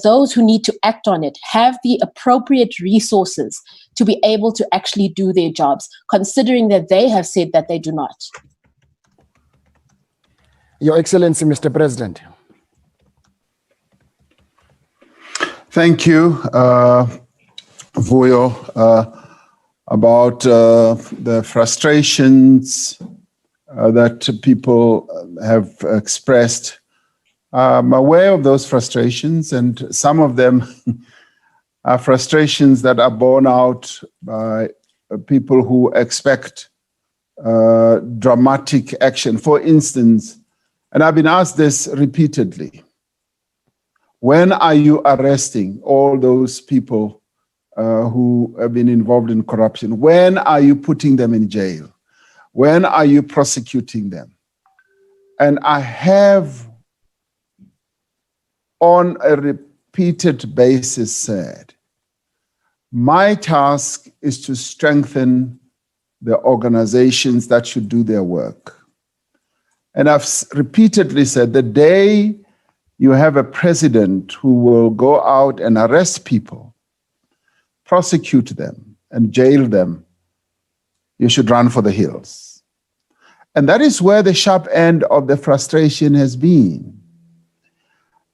those who need to act on it have the appropriate resources to be able to actually do their jobs, considering that they have said that they do not? Your Excellency, Mr. President. Thank you, Vuyo, about the frustrations that people have expressed I'm aware of those frustrations, and some of them are frustrations that are borne out by people who expect dramatic action. For instance, and I've been asked this repeatedly, when are you arresting all those people who have been involved in corruption? When are you putting them in jail? When are you prosecuting them? And I have on a repeated basis said, my task is to strengthen the organizations that should do their work. And I've repeatedly said, the day you have a president who will go out and arrest people, prosecute them, and jail them, you should run for the hills. And that is where the sharp end of the frustration has been.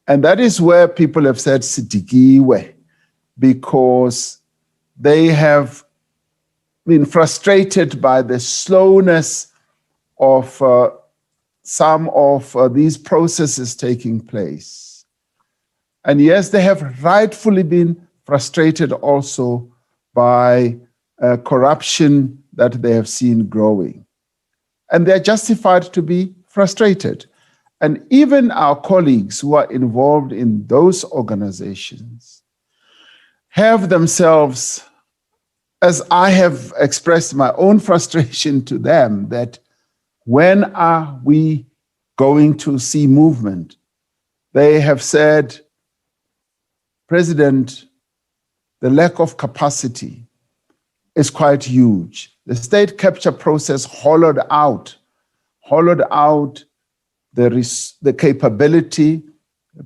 And that is where people have said, Sitikiwe, because they have been frustrated by the slowness of some of these processes taking place. And yes, they have rightfully been frustrated also by corruption that they have seen growing. And they're justified to be frustrated. And even our colleagues who are involved in those organizations have themselves, as I have expressed my own frustration to them, that when are we going to see movement? They have said, President, the lack of capacity is quite huge. The state capture process hollowed out the capability.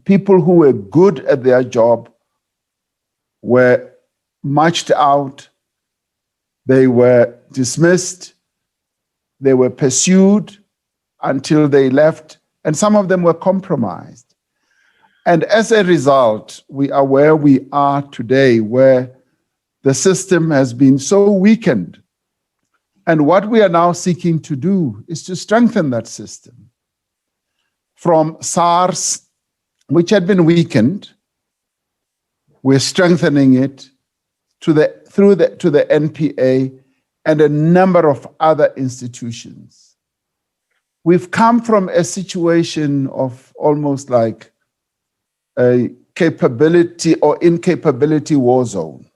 People who were good at their job were marched out, they were dismissed, they were pursued until they left, and some of them were compromised. And as a result, we are where we are today, where the system has been so weakened. And what we are now seeking to do is to strengthen that system. From SARS, which had been weakened, we're strengthening it to the NPA and a number of other institutions. We've come from a situation of almost like a capability or incapability war zone.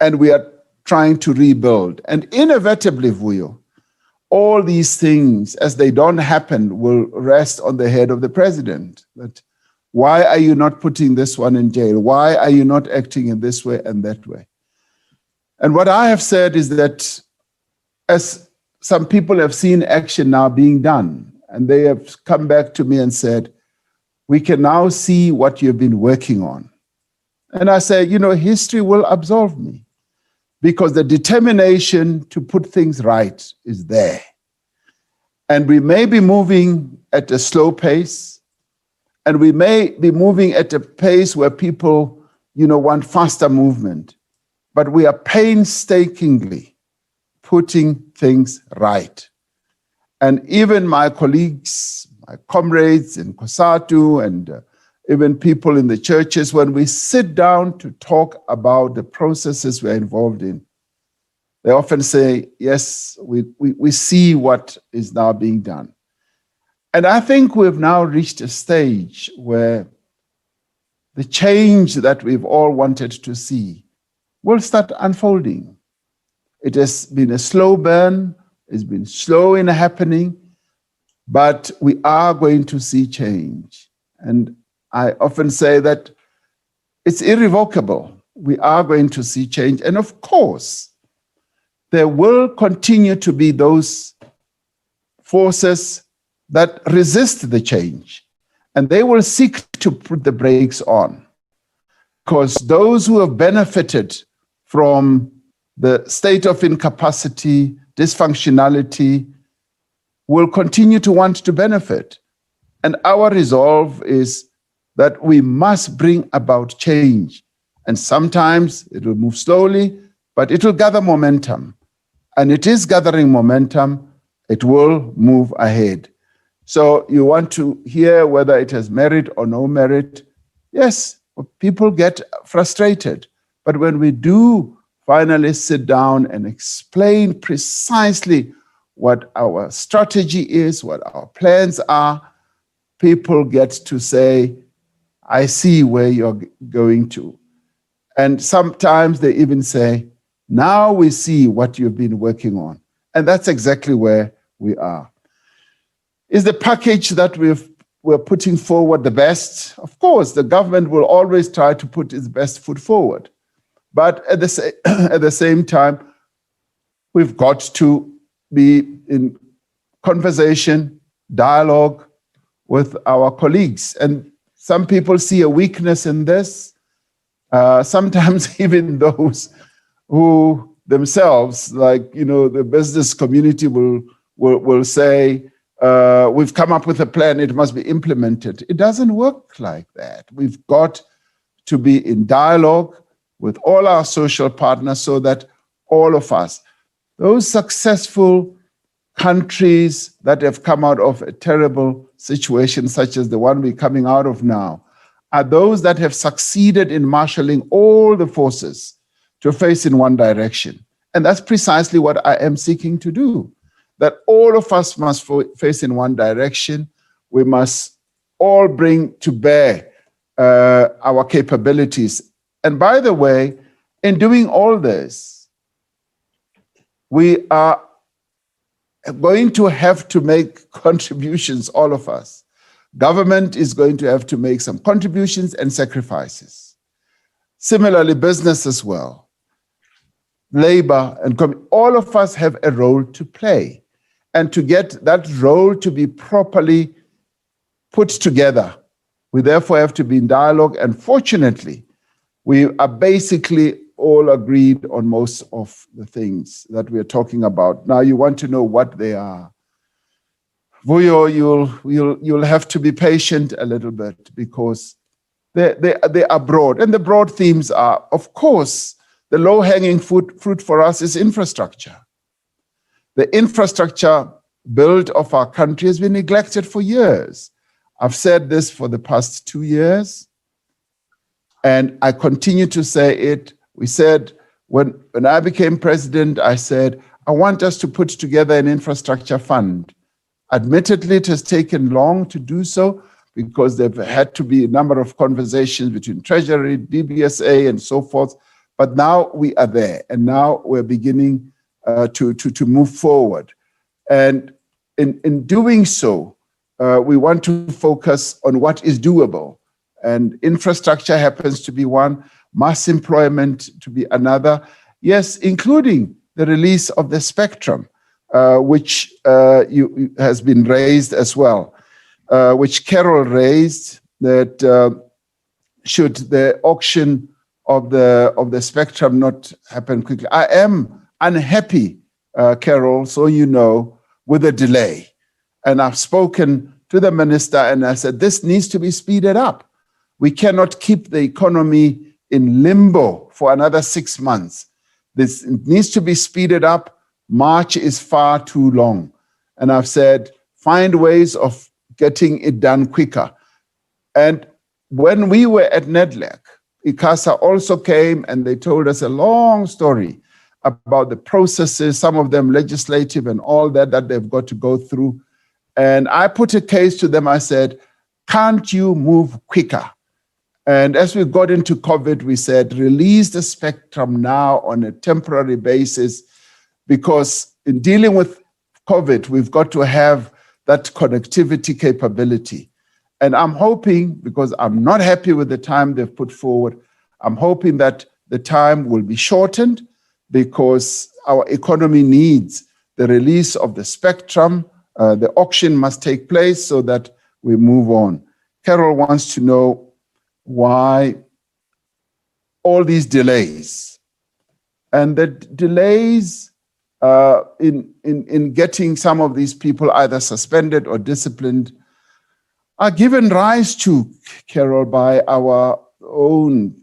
And we are trying to rebuild. And inevitably, Vuyo, all these things, as they don't happen, will rest on the head of the president. That why are you not putting this one in jail? Why are you not acting in this way and that way? And what I have said is that as some people have seen action now being done, and they have come back to me and said, we can now see what you've been working on. And I say, history will absolve me, because the determination to put things right is there. And we may be moving at a slow pace, and we may be moving at a pace where people, want faster movement. But we are painstakingly putting things right. And even my colleagues, my comrades in COSATU, and even people in the churches, when we sit down to talk about the processes we're involved in, they often say, yes, we see what is now being done. And I think we've now reached a stage where the change that we've all wanted to see will start unfolding. It has been a slow burn, it's been slow in happening, but we are going to see change. And I often say that it's irrevocable. We are going to see change. And of course, there will continue to be those forces that resist the change, and they will seek to put the brakes on, because those who have benefited from the state of incapacity, dysfunctionality, will continue to want to benefit. And our resolve is that we must bring about change. And sometimes it will move slowly, but it will gather momentum. And it is gathering momentum, it will move ahead. So you want to hear whether it has merit or no merit. Yes, people get frustrated. But when we do finally sit down and explain precisely what our strategy is, what our plans are, people get to say, I see where you're going to. And sometimes they even say, now we see what you've been working on. And that's exactly where we are. Is the package that we're putting forward the best? Of course, the government will always try to put its best foot forward. But at the same time, we've got to be in conversation, dialogue with our colleagues. And some people see a weakness in this. Sometimes even those who themselves, like, the business community will say, we've come up with a plan, it must be implemented. It doesn't work like that. We've got to be in dialogue with all our social partners so that all of us, those successful countries that have come out of a terrible situation such as the one we're coming out of now, are those that have succeeded in marshalling all the forces to face in one direction. And that's precisely what I am seeking to do, that all of us must face in one direction. We must all bring to bear our capabilities. And by the way, in doing all this, we are going to have to make contributions, all of us. Government is going to have to make some contributions and sacrifices. Similarly, business as well. Labor and all of us have a role to play. And to get that role to be properly put together, we therefore have to be in dialogue. And fortunately, we are basically all agreed on most of the things that we are talking about. Now you want to know what they are. Vuyo, you'll have to be patient a little bit because they are broad. And the broad themes are, of course, the low-hanging fruit for us is infrastructure. The infrastructure build of our country has been neglected for years. I've said this for the past 2 years, and I continue to say it. We said, when I became president, I said, I want us to put together an infrastructure fund. Admittedly, it has taken long to do so because there had to be a number of conversations between Treasury, DBSA, and so forth. But now we are there, and now we're beginning to move forward. And in doing so, we want to focus on what is doable. And infrastructure happens to be one, mass employment to be another. Yes, including the release of the spectrum, which has been raised as well, which Carol raised, that should the auction of the spectrum not happen quickly. I am unhappy, Carol, so you know, with the delay. And I've spoken to the minister and I said, this needs to be speeded up. We cannot keep the economy in limbo for another 6 months. This needs to be speeded up. March is far too long. And I've said, find ways of getting it done quicker. And when we were at NEDLAC, ICASA also came and they told us a long story about the processes, some of them legislative and all that they've got to go through. And I put a case to them. I said, can't you move quicker? And as we got into COVID, we said, release the spectrum now on a temporary basis, because in dealing with COVID, we've got to have that connectivity capability. And I'm hoping, because I'm not happy with the time they've put forward, I'm hoping that the time will be shortened because our economy needs the release of the spectrum. The auction must take place so that we move on. Carol wants to know why all these delays. And the delays in getting some of these people either suspended or disciplined are given rise to, Carol, by our own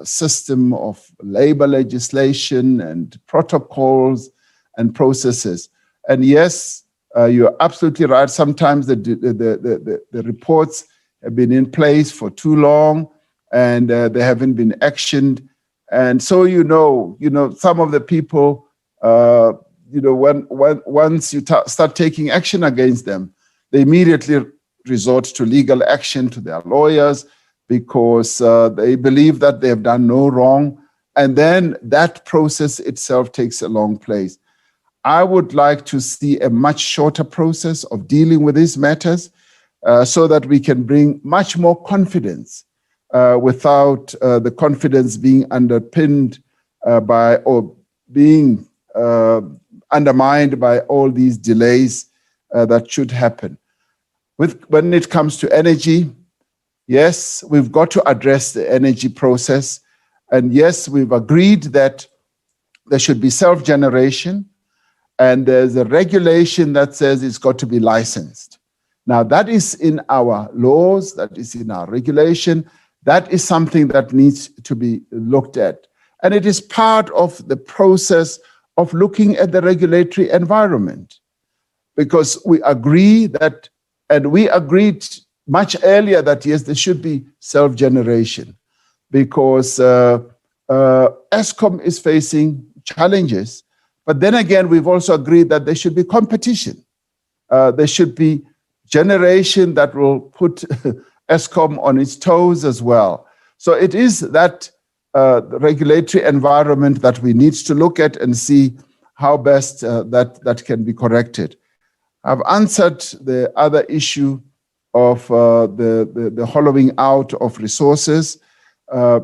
system of labor legislation and protocols and processes. And yes, You're absolutely right. Sometimes the reports have been in place for too long and they haven't been actioned. And so, some of the people, once you start taking action against them, they immediately resort to legal action to their lawyers because they believe that they have done no wrong. And then that process itself takes a long place. I would like to see a much shorter process of dealing with these matters so that we can bring much more confidence without the confidence being underpinned by or being undermined by all these delays that should happen. When it comes to energy, yes, we've got to address the energy process. And yes, we've agreed that there should be self-generation. And there's a regulation that says it's got to be licensed. Now, that is in our laws, that is in our regulation. That is something that needs to be looked at. And it is part of the process of looking at the regulatory environment. Because we agree that, and we agreed much earlier that, yes, there should be self-generation. Because ESCOM is facing challenges. But then again, we've also agreed that there should be competition. There should be generation that will put ESCOM on its toes as well. So it is that regulatory environment that we need to look at and see how best that can be corrected. I've answered the other issue of the hollowing out of resources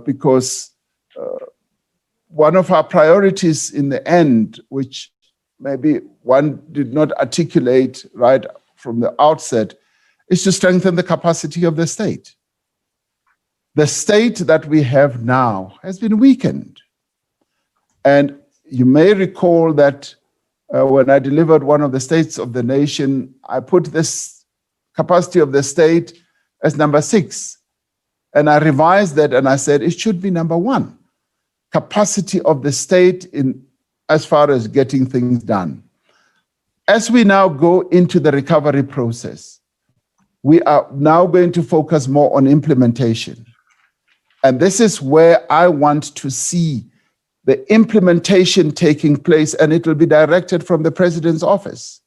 because one of our priorities in the end, which maybe one did not articulate right from the outset, is to strengthen the capacity of the state. The state that we have now has been weakened. And you may recall that when I delivered one of the states of the nation, I put this capacity of the state as number 6. And I revised that and I said it should be number 1. Capacity of the state in as far as getting things done. As we now go into the recovery process, we are now going to focus more on implementation. And this is where I want to see the implementation taking place, and it will be directed from the President's office.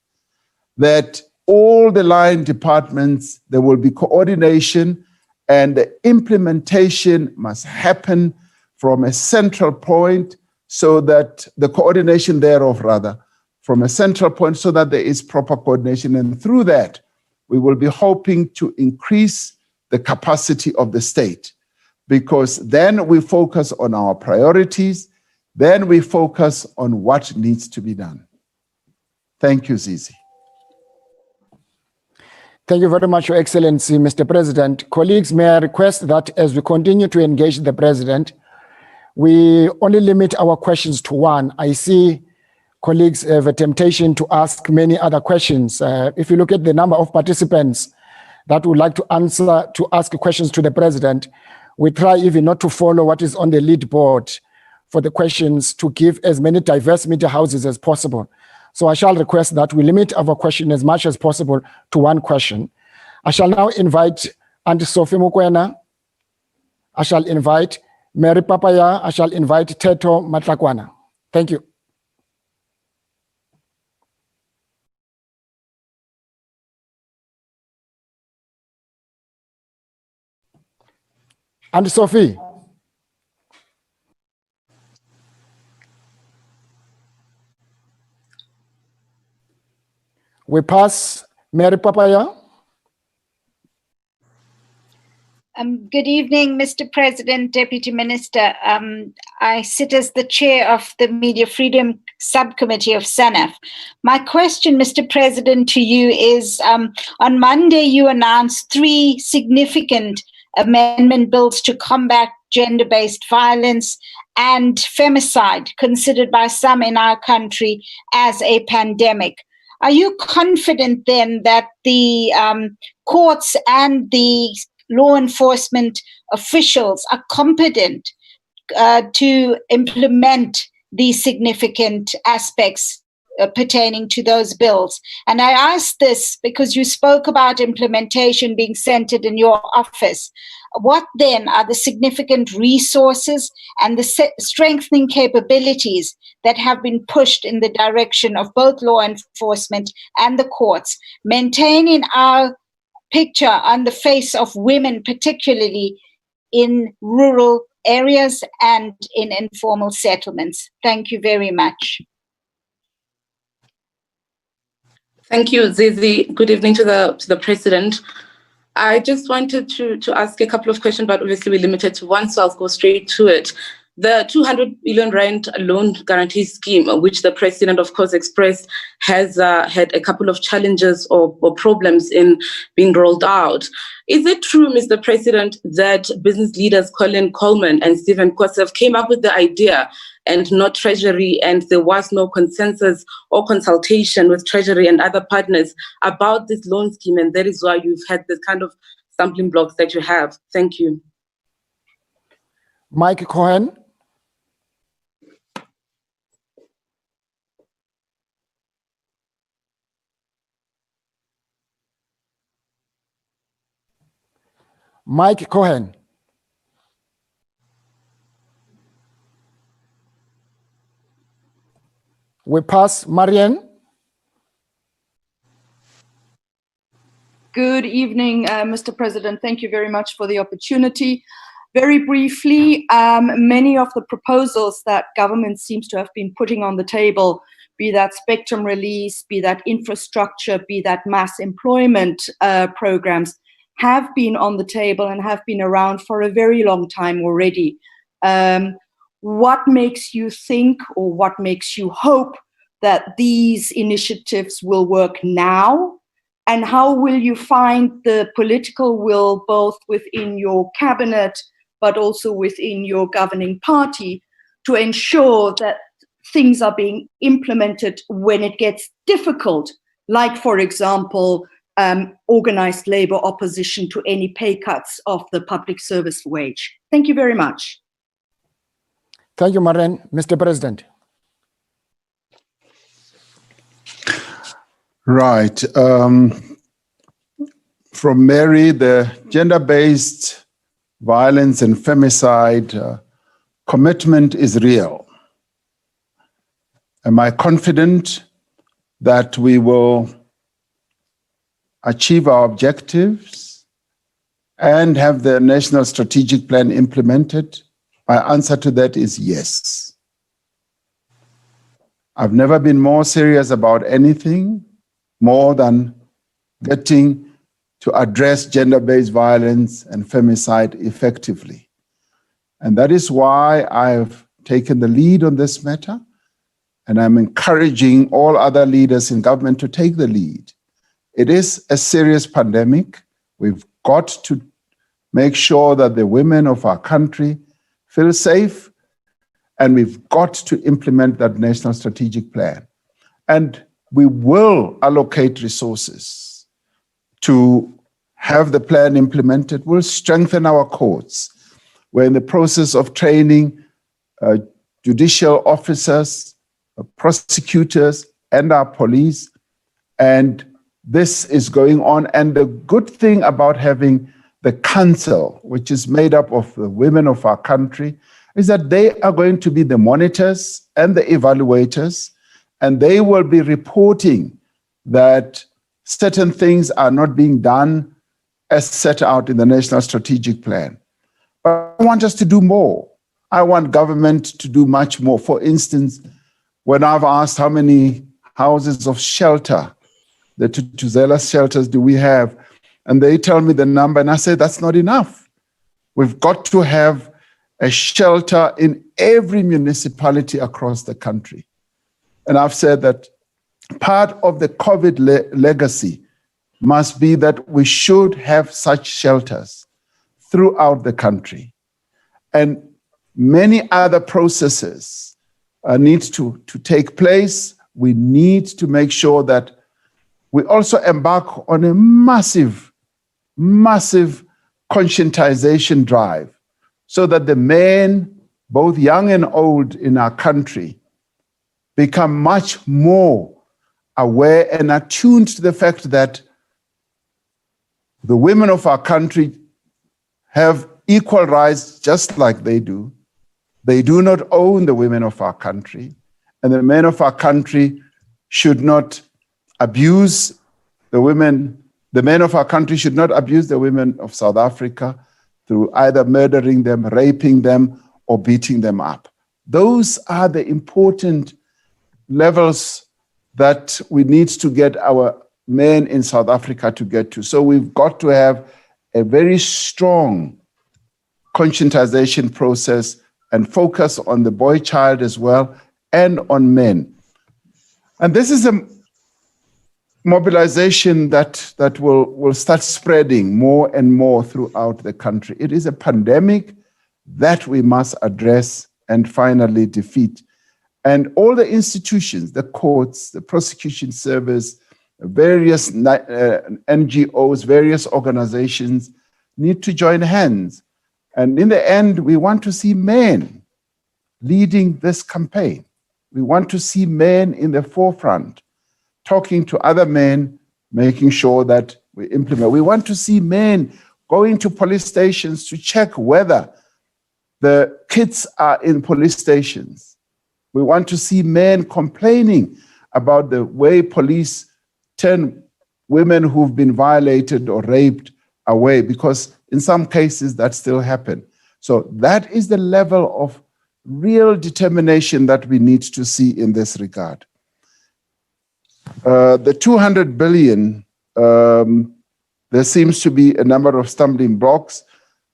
That all the line departments, there will be coordination, and the implementation must happen from a central point so that the coordination thereof, rather, from a central point so that there is proper coordination. And through that, we will be hoping to increase the capacity of the state because then we focus on our priorities, then we focus on what needs to be done. Thank you, Zizi. Thank you very much, Your Excellency, Mr. President. Colleagues, may I request that as we continue to engage the President, we only limit our questions to 1. I see colleagues have a temptation to ask many other questions. If you look at the number of participants that would like to ask questions to the President, we try even not to follow what is on the lead board for the questions to give as many diverse media houses as possible. So I shall request that we limit our question as much as possible to 1 question. I shall now invite Auntie Sophie Mukwena. I shall invite Mary Papaya. I shall invite Teto Matlakwana. Thank you. Auntie Sophie. We pass Mary Papaya. Good evening, Mr. President, Deputy Minister. I sit as the chair of the Media Freedom Subcommittee of Sanef. My question, Mr. President, to you is, on Monday you announced 3 significant amendment bills to combat gender-based violence and femicide, considered by some in our country as a pandemic. Are you confident then that the courts and the law enforcement officials are competent to implement these significant aspects pertaining to those bills. And I ask this because you spoke about implementation being centered in your office. What then are the significant resources and the strengthening capabilities that have been pushed in the direction of both law enforcement and the courts, maintaining our picture on the face of women, particularly in rural areas and in informal settlements? Thank you very much. Thank you, Zizi. Good evening to the President. I just wanted to ask a couple of questions, but obviously we're limited to one, so I'll go straight to it. The 200 billion rand loan guarantee scheme, which the President, of course, expressed, has had a couple of challenges or problems in being rolled out. Is it true, Mr. President, that business leaders Colin Coleman and Stephen Kosef came up with the idea and not Treasury, and there was no consensus or consultation with Treasury and other partners about this loan scheme, and that is why you've had this kind of stumbling blocks that you have? Thank you. Mike Cohen. Mike Cohen. We pass Marianne. Good evening, Mr. President. Thank you very much for the opportunity. Very briefly, many of the proposals that government seems to have been putting on the table, be that spectrum release, be that infrastructure, be that mass employment programs, have been on the table and have been around for a very long time already. What makes you think, or what makes you hope, that these initiatives will work now? And how will you find the political will, both within your cabinet, but also within your governing party, to ensure that things are being implemented when it gets difficult, like, for example, organized labor opposition to any pay cuts of the public service wage? Thank you very much. Thank you, Marianne. Mr. President. Right. From Mary, the gender-based violence and femicide commitment is real. Am I confident that we will achieve our objectives and have the national strategic plan implemented? My answer to that is yes. I've never been more serious about anything more than getting to address gender-based violence and femicide effectively. And that is why I've taken the lead on this matter, and I'm encouraging all other leaders in government to take the lead. It is a serious pandemic. We've got to make sure that the women of our country feel safe, and we've got to implement that national strategic plan. And we will allocate resources to have the plan implemented. We'll strengthen our courts. We're in the process of training judicial officers, prosecutors, and our police. And this is going on. And the good thing about having the council, which is made up of the women of our country, is that they are going to be the monitors and the evaluators, and they will be reporting that certain things are not being done as set out in the National Strategic Plan. But I want us to do more. I want government to do much more. For instance, when I've asked how many houses of shelter, the Tutuzela shelters do we have, and they tell me the number, and I say, that's not enough. We've got to have a shelter in every municipality across the country. And I've said that part of the COVID legacy must be that we should have such shelters throughout the country. And many other processes need to take place. We need to make sure that we also embark on a massive conscientization drive so that the men, both young and old in our country, become much more aware and attuned to the fact that the women of our country have equal rights just like they do. They do not own the women of our country, and the men of our country should not abuse the women. The men of our country should not abuse the women of South Africa through either murdering them, raping them, or beating them up. Those are the important levels that we need to get our men in South Africa to get to. So we've got to have a very strong conscientization process and focus on the boy child as well and on men. And this is a mobilization that will start spreading more and more throughout the country. It is a pandemic that we must address and finally defeat. And all the institutions, the courts, the prosecution service, various NGOs, various organizations need to join hands. And in the end, we want to see men leading this campaign. We want to see men in the forefront, talking to other men, making sure that we implement. We want to see men going to police stations to check whether the kids are in police stations. We want to see men complaining about the way police turn women who've been violated or raped away, because in some cases that still happen. So that is the level of real determination that we need to see in this regard. The 200 billion, there seems to be a number of stumbling blocks,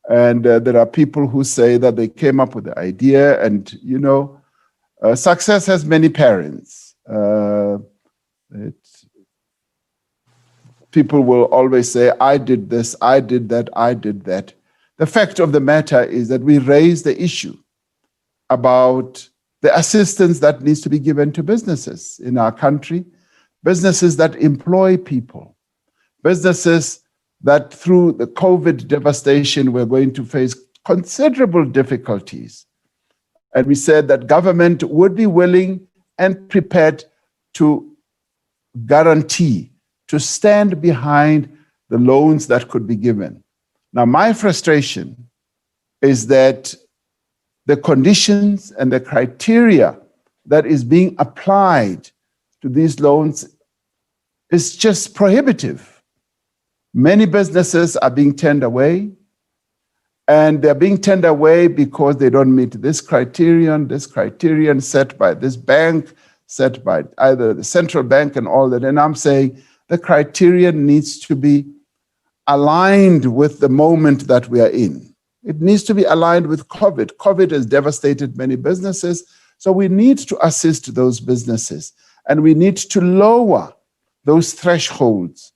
and there are people who say that they came up with the idea, and you know, success has many parents. People will always say, I did this, I did that, I did that. The fact of the matter is that we raise the issue about the assistance that needs to be given to businesses in our country, businesses that employ people, businesses that through the COVID devastation, we're going to face considerable difficulties. And we said that government would be willing and prepared to guarantee, to stand behind the loans that could be given. Now, my frustration is that the conditions and the criteria that is being applied to these loans is just prohibitive. Many businesses are being turned away, and they're being turned away because they don't meet this criterion set by this bank, set by either the central bank and all that. And I'm saying the criterion needs to be aligned with the moment that we are in. It needs to be aligned with COVID. COVID has devastated many businesses, so we need to assist those businesses, and we need to lower those thresholds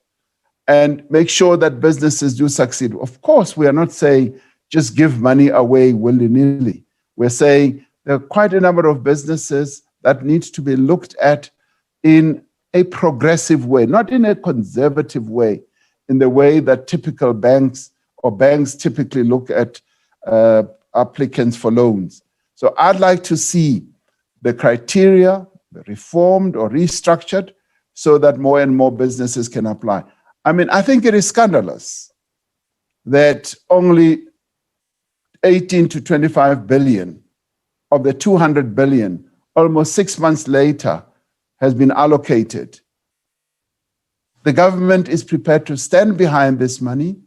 and make sure that businesses do succeed. Of course, we are not saying just give money away willy-nilly. We're saying there are quite a number of businesses that need to be looked at in a progressive way, not in a conservative way, in the way that typical banks or banks typically look at applicants for loans. So I'd like to see the criteria reformed or restructured so that more and more businesses can apply. I mean, I think it is scandalous that only 18 to 25 billion of the 200 billion, almost 6 months later, has been allocated. The government is prepared to stand behind this money.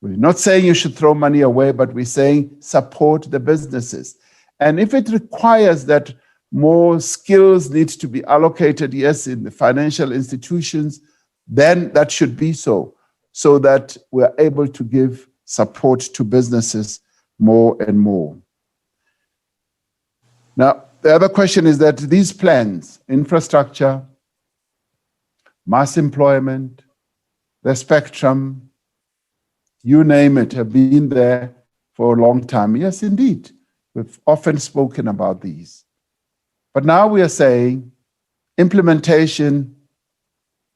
We're not saying you should throw money away, but we're saying support the businesses. And if it requires that more skills need to be allocated, yes, in the financial institutions, then that should be so that we're able to give support to businesses more and more. Now, the other question is that these plans, infrastructure, mass employment, the spectrum, you name it, have been there for a long time. Yes, indeed. We've often spoken about these. But now we are saying implementation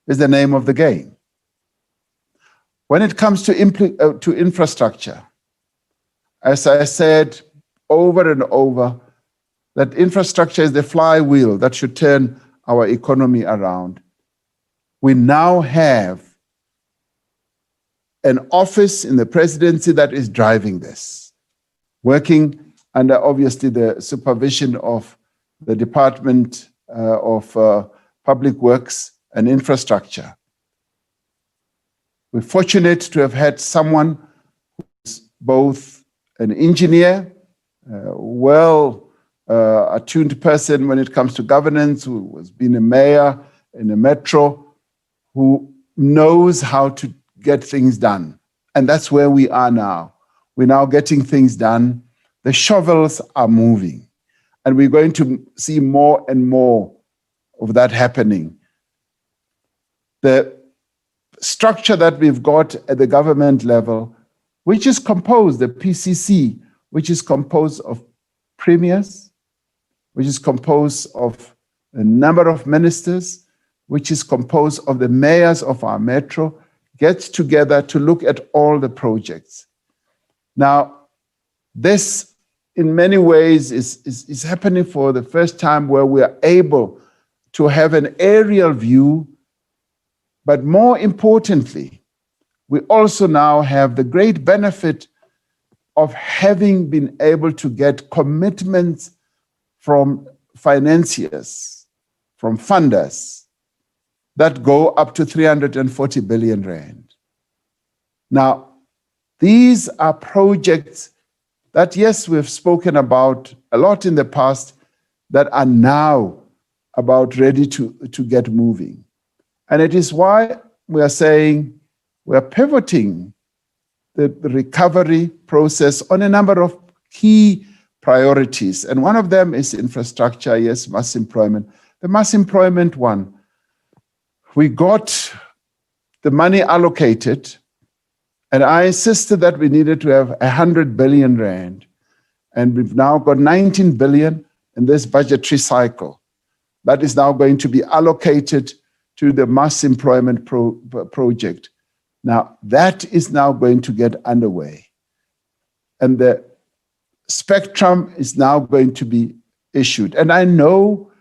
is the name of the game. When it comes to infrastructure, as I said over and over, that infrastructure is the flywheel that should turn our economy around. we now have an office in the presidency that is driving this, working under obviously the supervision of the Department of Public Works and Infrastructure. We're fortunate to have had someone who's both an engineer, attuned person when it comes to governance, who has been a mayor in a metro, who knows how to get things done. And that's where we are now. We're now getting things done. The shovels are moving. And we're going to see more and more of that happening. The structure that we've got at the government level, which is composed, the PCC, which is composed of premiers, which is composed of a number of ministers, which is composed of the mayors of our metro, gets together to look at all the projects. Now, this in many ways is happening for the first time, where we are able to have an aerial view, but more importantly, we also now have the great benefit of having been able to get commitments from financiers, from funders, that go up to 340 billion rand. Now, these are projects that, yes, we've spoken about a lot in the past, that are now about ready to get moving. And it is why we are saying we are pivoting the recovery process on a number of key priorities. And one of them is infrastructure, yes, mass employment. The mass employment one, we got the money allocated, and I insisted that we needed to have 100 billion rand. And we've now got 19 billion in this budgetary cycle. That is now going to be allocated to the mass employment project. Now, that is now going to get underway. And the spectrum is now going to be issued. And I know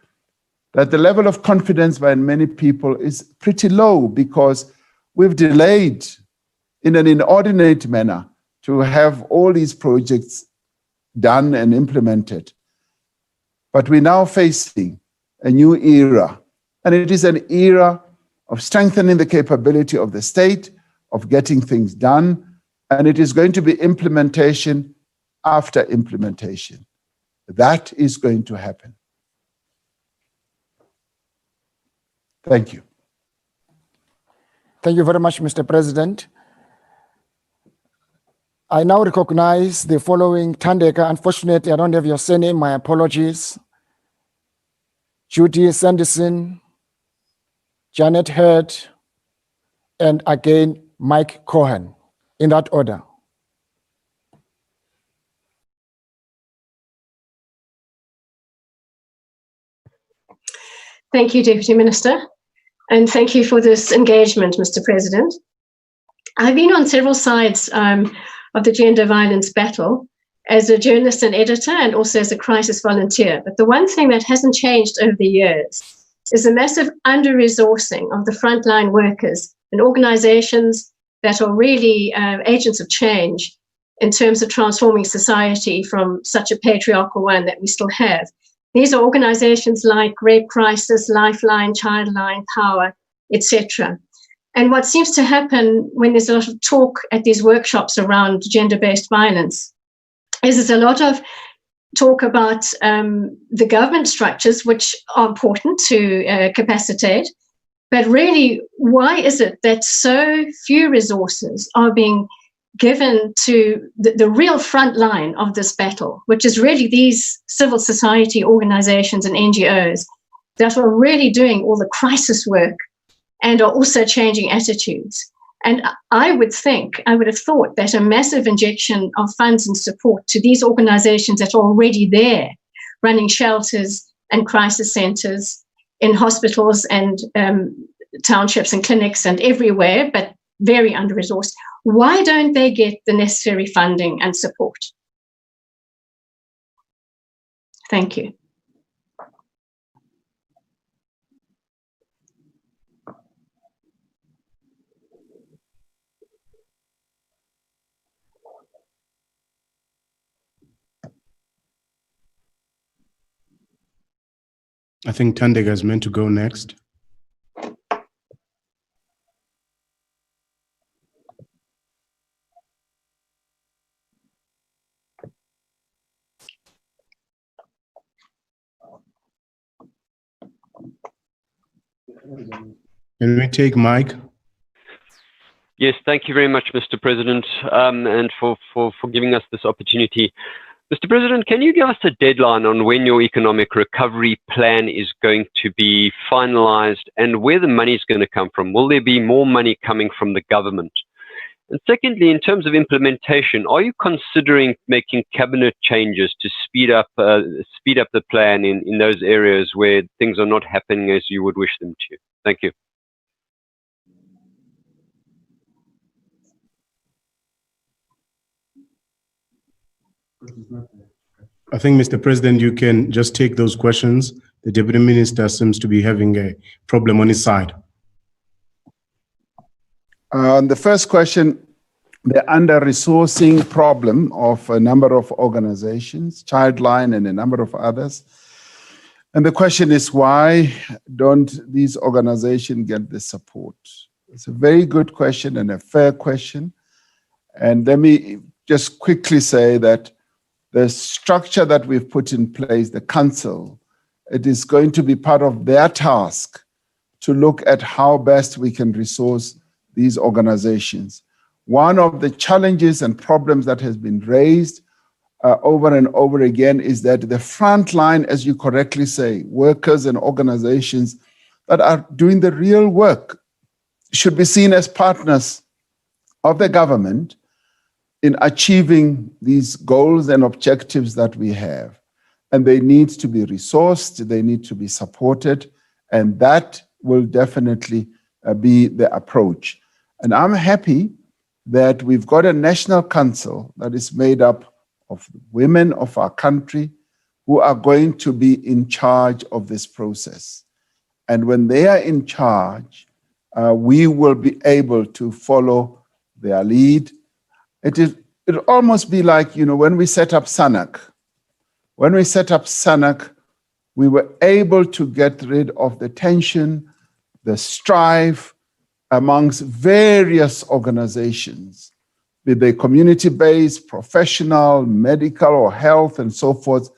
that the level of confidence by many people is pretty low, because we've delayed in an inordinate manner to have all these projects done and implemented. But we're now facing a new era, and it is an era of strengthening the capability of the state, of getting things done, and it is going to be implementation after implementation. That is going to happen. Thank you. Thank you very much, Mr. President. I now recognize the following Tandeka. Unfortunately, I don't have your surname. My apologies. Judy Sanderson, Janet Hurd, and again, Mike Cohen, in that order. Thank you, Deputy Minister, and thank you for this engagement, Mr. President. I've been on several sides of the gender violence battle as a journalist and editor, and also as a crisis volunteer. But the one thing that hasn't changed over the years is the massive under-resourcing of the frontline workers and organizations that are really agents of change in terms of transforming society from such a patriarchal one that we still have. These are organizations like Rape Crisis, Lifeline, Childline, Power, etc. And what seems to happen when there's a lot of talk at these workshops around gender-based violence is there's a lot of talk about the government structures, which are important to capacitate. But really, why is it that so few resources are being given to the real front line of this battle, which is really these civil society organizations and NGOs that are really doing all the crisis work and are also changing attitudes? And I would have thought that a massive injection of funds and support to these organizations that are already there, running shelters and crisis centers in hospitals and townships and clinics and everywhere, but very under-resourced. Why don't they get the necessary funding and support? Thank you. I think Tandega is meant to go next. Can we take Mike? Yes, thank you very much, Mr. President, and for giving us this opportunity. Mr. President, can you give us a deadline on when your economic recovery plan is going to be finalized and where the money is going to come from? Will there be more money coming from the government? And secondly, in terms of implementation, are you considering making cabinet changes to speed up the plan in those areas where things are not happening as you would wish them to? Thank you. I think, Mr. President, you can just take those questions. The Deputy Minister seems to be having a problem on his side. On the first question, the under-resourcing problem of a number of organizations, Childline and a number of others. And the question is, why don't these organizations get the support? It's a very good question and a fair question. And let me just quickly say that the structure that we've put in place, the council, it is going to be part of their task to look at how best we can resource these organizations. One of the challenges and problems that has been raised over and over again is that the front line, as you correctly say, workers and organizations that are doing the real work should be seen as partners of the government in achieving these goals and objectives that we have. And they need to be resourced, they need to be supported, and that will definitely be the approach. And I'm happy that we've got a national council that is made up of women of our country who are going to be in charge of this process. And when they are in charge, we will be able to follow their lead. It'll almost be like, when we set up SANAC. When we set up SANAC, we were able to get rid of the tension, the strife amongst various organizations, be they community-based, professional, medical or health and so forth,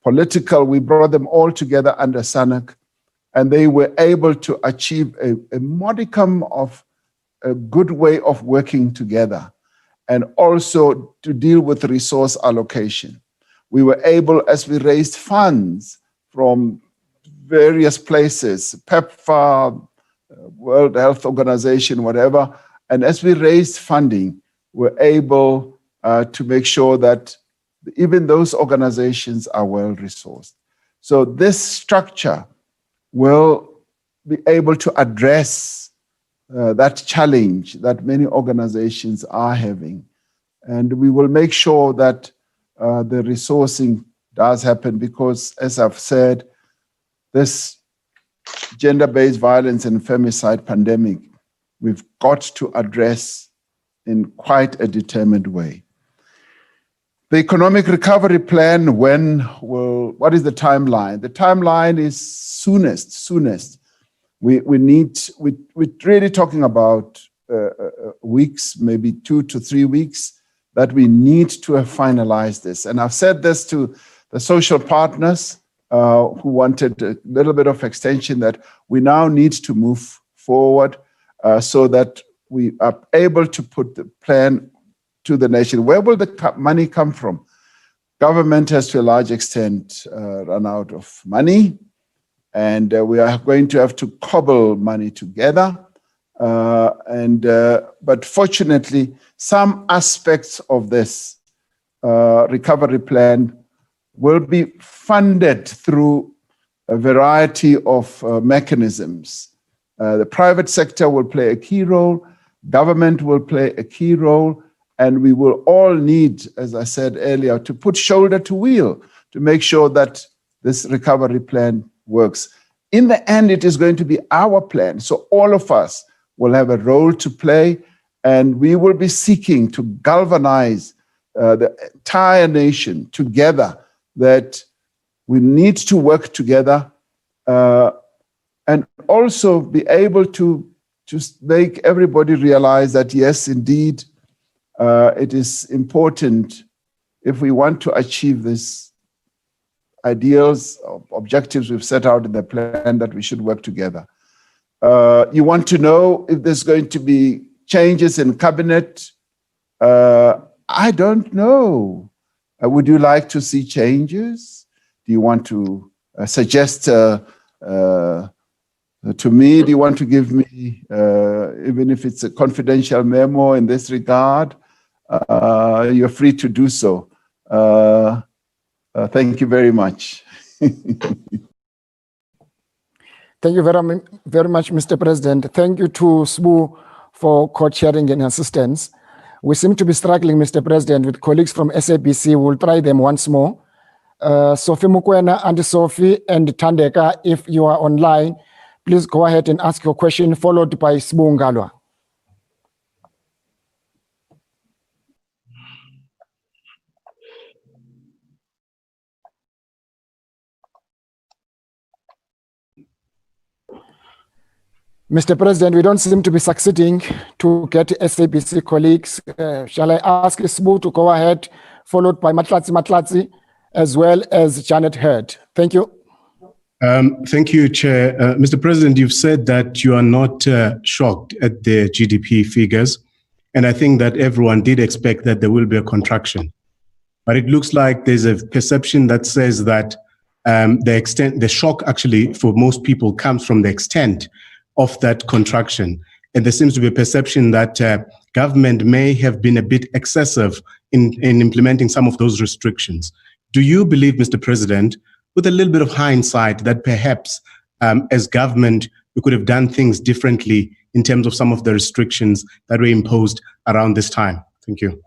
political. We brought them all together under SANAC, and they were able to achieve a modicum of a good way of working together, and also to deal with resource allocation. We were able, as we raised funds from various places, PEPFAR, World Health Organization, whatever, and as we raised funding, we're able to make sure that even those organizations are well resourced. So this structure will be able to address that challenge that many organizations are having. And we will make sure that the resourcing does happen because, as I've said, this gender-based violence and femicide pandemic, we've got to address in quite a determined way. The economic recovery plan, what is the timeline? The timeline is soonest. We're really talking about weeks, maybe 2 to 3 weeks, that we need to have finalized this. And I've said this to the social partners who wanted a little bit of extension, that we now need to move forward so that we are able to put the plan to the nation. Where will the money come from? Government has to a large extent run out of money, and we are going to have to cobble money together. But fortunately, some aspects of this recovery plan will be funded through a variety of mechanisms. The private sector will play a key role, government will play a key role, and we will all need, as I said earlier, to put shoulder to wheel to make sure that this recovery plan works. In the end, it is going to be our plan. So all of us will have a role to play, and we will be seeking to galvanize the entire nation together, that we need to work together and also be able to just make everybody realize that, yes, indeed, it is important if we want to achieve these ideals, objectives we've set out in the plan, that we should work together. You want to know if there's going to be changes in cabinet. I don't know. Would you like to see changes? Do you want to suggest to me? Do you want to give me, even if it's a confidential memo in this regard? You're free to do so. Thank you very much. Thank you very much, Mr. President. Thank you to SBU for co-chairing and assistance. We seem to be struggling, Mr. President, with colleagues from SABC. We'll try them once more. Sophie Mukwena, Andy Sophie, and Tandeka, if you are online, please go ahead and ask your question, followed by SBU Ngalwa. Mr. President, we don't seem to be succeeding to get SABC colleagues. Shall I ask SBU to go ahead, followed by Matlatsi, as well as Janet Heard? Thank you. Thank you, Chair. Mr. President, you've said that you are not shocked at the GDP figures, and I think that everyone did expect that there will be a contraction. But it looks like there's a perception that says that the shock actually for most people comes from the extent of that contraction. And there seems to be a perception that government may have been a bit excessive in implementing some of those restrictions. Do you believe, Mr. President, with a little bit of hindsight, that perhaps as government, we could have done things differently in terms of some of the restrictions that were imposed around this time? Thank you.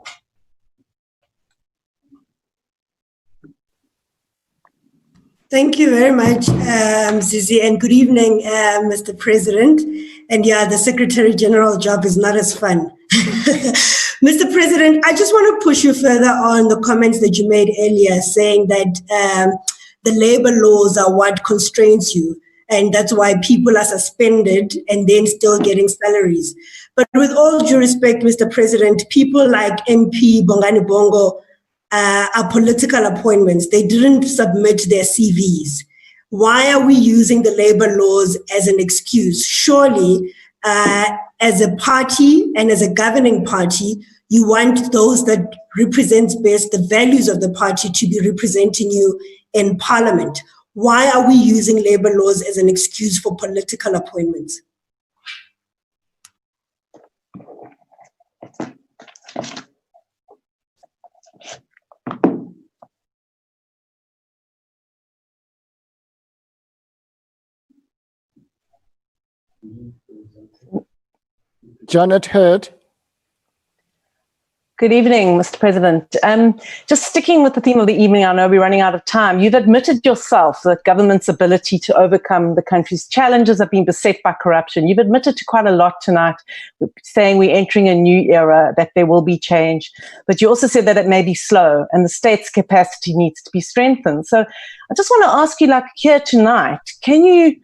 Thank you very much, Zizi, and good evening, Mr. President. And yeah, the Secretary General job is not as fun. Mr. President, I just want to push you further on the comments that you made earlier, saying that the labor laws are what constrains you, and that's why people are suspended and then still getting salaries. But with all due respect, Mr. President, people like MP Bongani Bongo are political appointments. They didn't submit their CVs. Why are we using the labor laws as an excuse? Surely, as a party and as a governing party, you want those that represent best the values of the party to be representing you in parliament. Why are we using labor laws as an excuse for political appointments? Janet Heard. Good evening, Mr. President. Just sticking with the theme of the evening, I know we're running out of time. You've admitted yourself that government's ability to overcome the country's challenges have been beset by corruption. You've admitted to quite a lot tonight, saying we're entering a new era, that there will be change. But you also said that it may be slow and the state's capacity needs to be strengthened. So I just want to ask you, like here tonight, can you,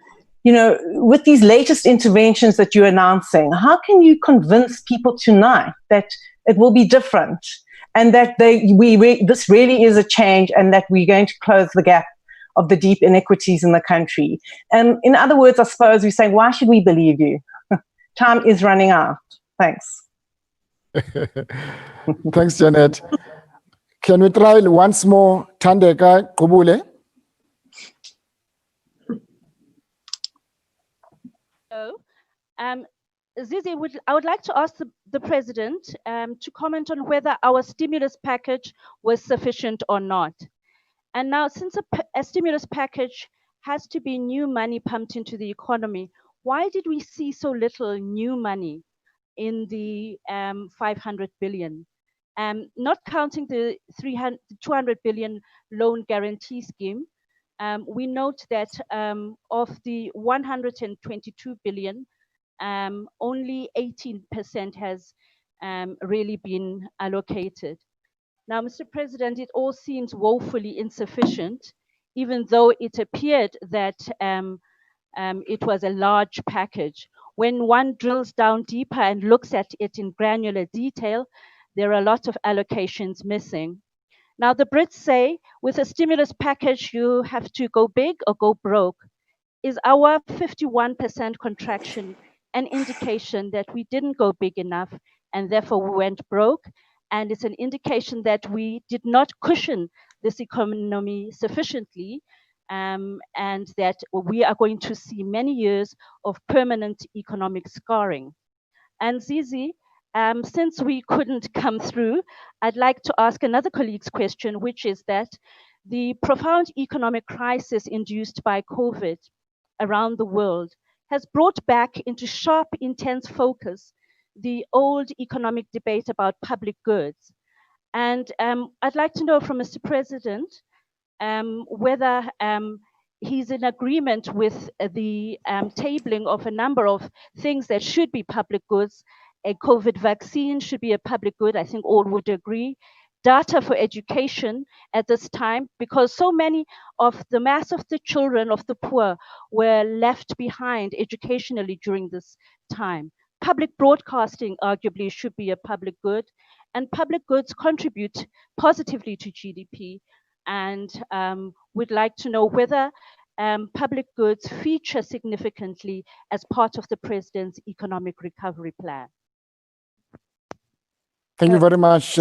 with these latest interventions that you're announcing, how can you convince people tonight that it will be different and that this really is a change and that we're going to close the gap of the deep inequities in the country? And in other words, I suppose we're saying, why should we believe you? Time is running out. Thanks. Thanks, Janet. Can we try once more, Tandeka Kubule? Zizi, I would like to ask the President to comment on whether our stimulus package was sufficient or not. And now, since a stimulus package has to be new money pumped into the economy, why did we see so little new money in the 500 billion? Not counting the 200 billion loan guarantee scheme, we note that of the 122 billion, only 18% has really been allocated. Now, Mr. President, it all seems woefully insufficient, even though it appeared that it was a large package. When one drills down deeper and looks at it in granular detail, there are a lot of allocations missing. Now, the Brits say with a stimulus package, you have to go big or go broke. Is our 51% contraction an indication that we didn't go big enough and therefore we went broke? And it's an indication that we did not cushion this economy sufficiently, and that we are going to see many years of permanent economic scarring. And Zizi, since we couldn't come through, I'd like to ask another colleague's question, which is that the profound economic crisis induced by COVID around the world has brought back into sharp, intense focus the old economic debate about public goods. And I'd like to know from Mr. President whether he's in agreement with the tabling of a number of things that should be public goods. A COVID vaccine should be a public good. I think all would agree. Data for education at this time, because so many of the mass of the children of the poor were left behind educationally during this time. Public broadcasting arguably should be a public good, and public goods contribute positively to GDP. And we'd like to know whether public goods feature significantly as part of the President's economic recovery plan. Thank you very much,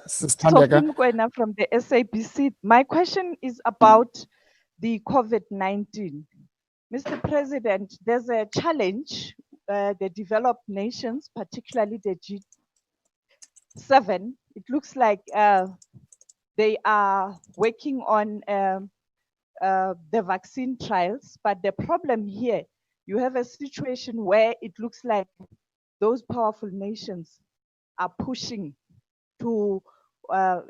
Sister Ndeka. Sophie from the SABC. My question is about the COVID-19. Mr. President, there's a challenge the developed nations, particularly the G7. It looks like they are working on the vaccine trials, but the problem here, you have a situation where it looks like those powerful nations are pushing to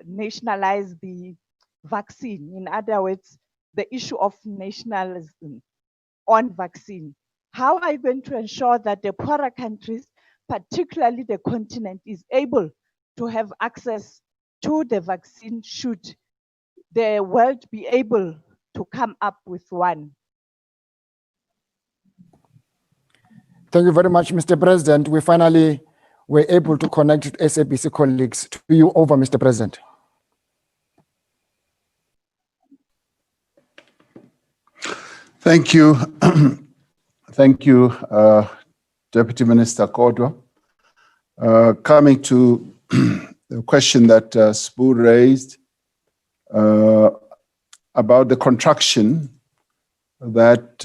nationalize the vaccine. In other words, the issue of nationalism on vaccine. How are you going to ensure that the poorer countries, particularly the continent, is able to have access to the vaccine should the world be able to come up with one? Thank you very much, Mr. President. We finally were able to connect with SABC colleagues. To you over, Mr. President. Thank you. Thank you, Deputy Minister Kodwa. Coming to the question that Sbu raised about the contraction that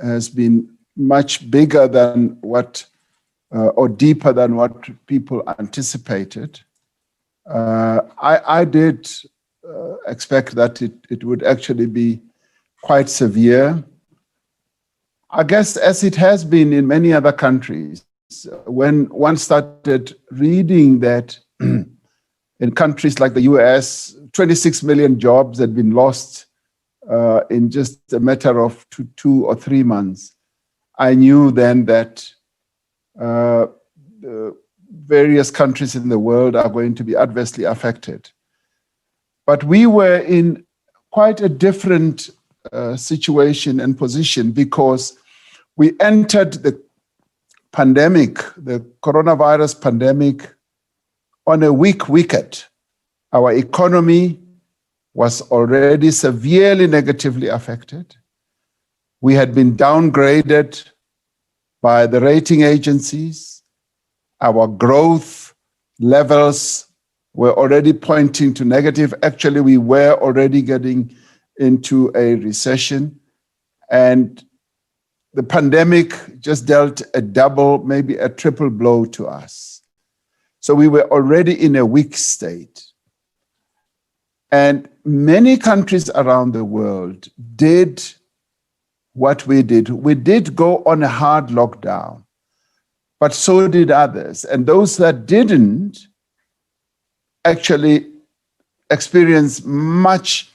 has been much bigger than what or deeper than what people anticipated. I did expect that it would actually be quite severe. I guess as it has been in many other countries, when one started reading that in countries like the US, 26 million jobs had been lost in just a matter of 2 or 3 months, I knew then that the various countries in the world are going to be adversely affected. But we were in quite a different situation and position because we entered the pandemic, the coronavirus pandemic, on a weak wicket. Our economy was already severely negatively affected. We had been downgraded by the rating agencies. Our growth levels were already pointing to negative. Actually, we were already getting into a recession. And the pandemic just dealt a double, maybe a triple blow to us. So we were already in a weak state. And many countries around the world did what we did. We did go on a hard lockdown, but so did others. And those that didn't actually experience much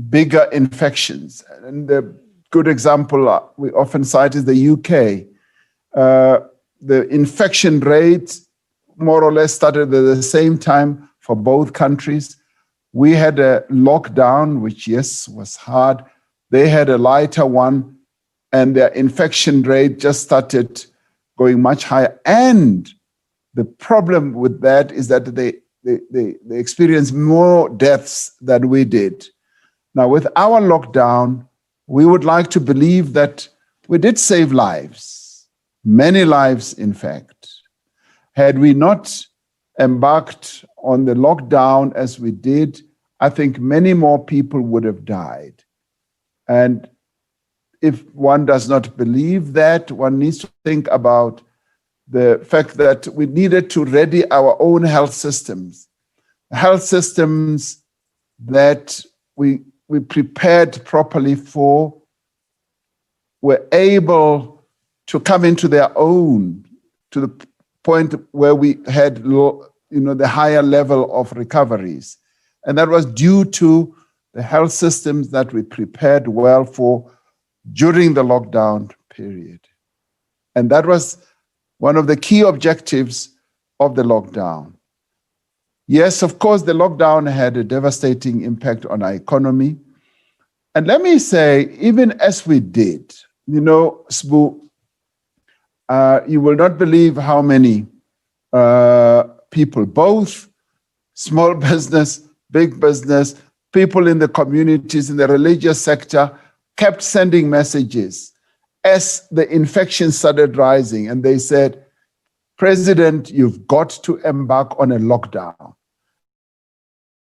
bigger infections. And the good example we often cite is the UK. The infection rate more or less started at the same time for both countries. We had a lockdown, which, yes, was hard, they had a lighter one, and their infection rate just started going much higher. And the problem with that is that they experienced more deaths than we did. Now, with our lockdown, we would like to believe that we did save lives, many lives, in fact. Had we not embarked on the lockdown as we did, I think many more people would have died. And if one does not believe that, one needs to think about the fact that we needed to ready our own health systems that we prepared properly for, were able to come into their own to the point where we had the higher level of recoveries. And that was due to the health systems that we prepared well for during the lockdown period. And that was one of the key objectives of the lockdown. Yes, of course, the lockdown had a devastating impact on our economy. And let me say, even as we did, Sbu, you will not believe how many people, both small business, big business, people in the communities, in the religious sector, kept sending messages as the infection started rising. And they said, President, you've got to embark on a lockdown.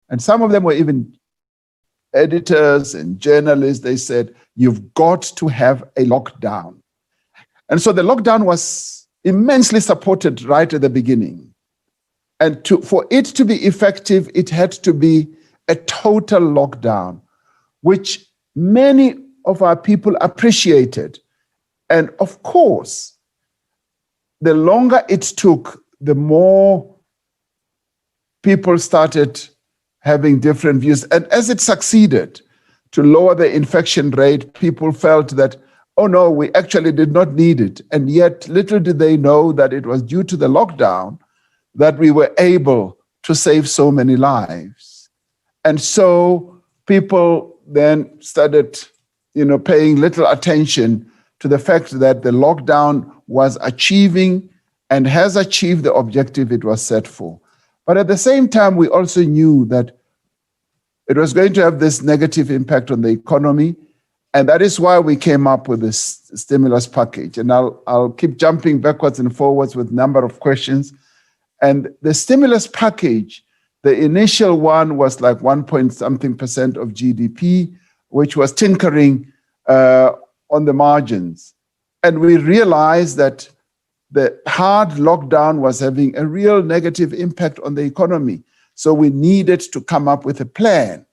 And some of them were even editors and journalists. They said, you've got to have a lockdown. And so the lockdown was immensely supported right at the beginning. And for it to be effective, it had to be a total lockdown, which many of our people appreciated. And of course, the longer it took, the more people started having different views. And as it succeeded to lower the infection rate, people felt that, oh no, we actually did not need it. And yet little did they know that it was due to the lockdown that we were able to save so many lives. And so people then started, paying little attention to the fact that the lockdown was achieving and has achieved the objective it was set for. But at the same time, we also knew that it was going to have this negative impact on the economy. And that is why we came up with this stimulus package. And I'll keep jumping backwards and forwards with a number of questions. And the stimulus package, the initial one was like 1-point-something% of GDP, which was tinkering on the margins. And we realized that the hard lockdown was having a real negative impact on the economy. So we needed to come up with a plan.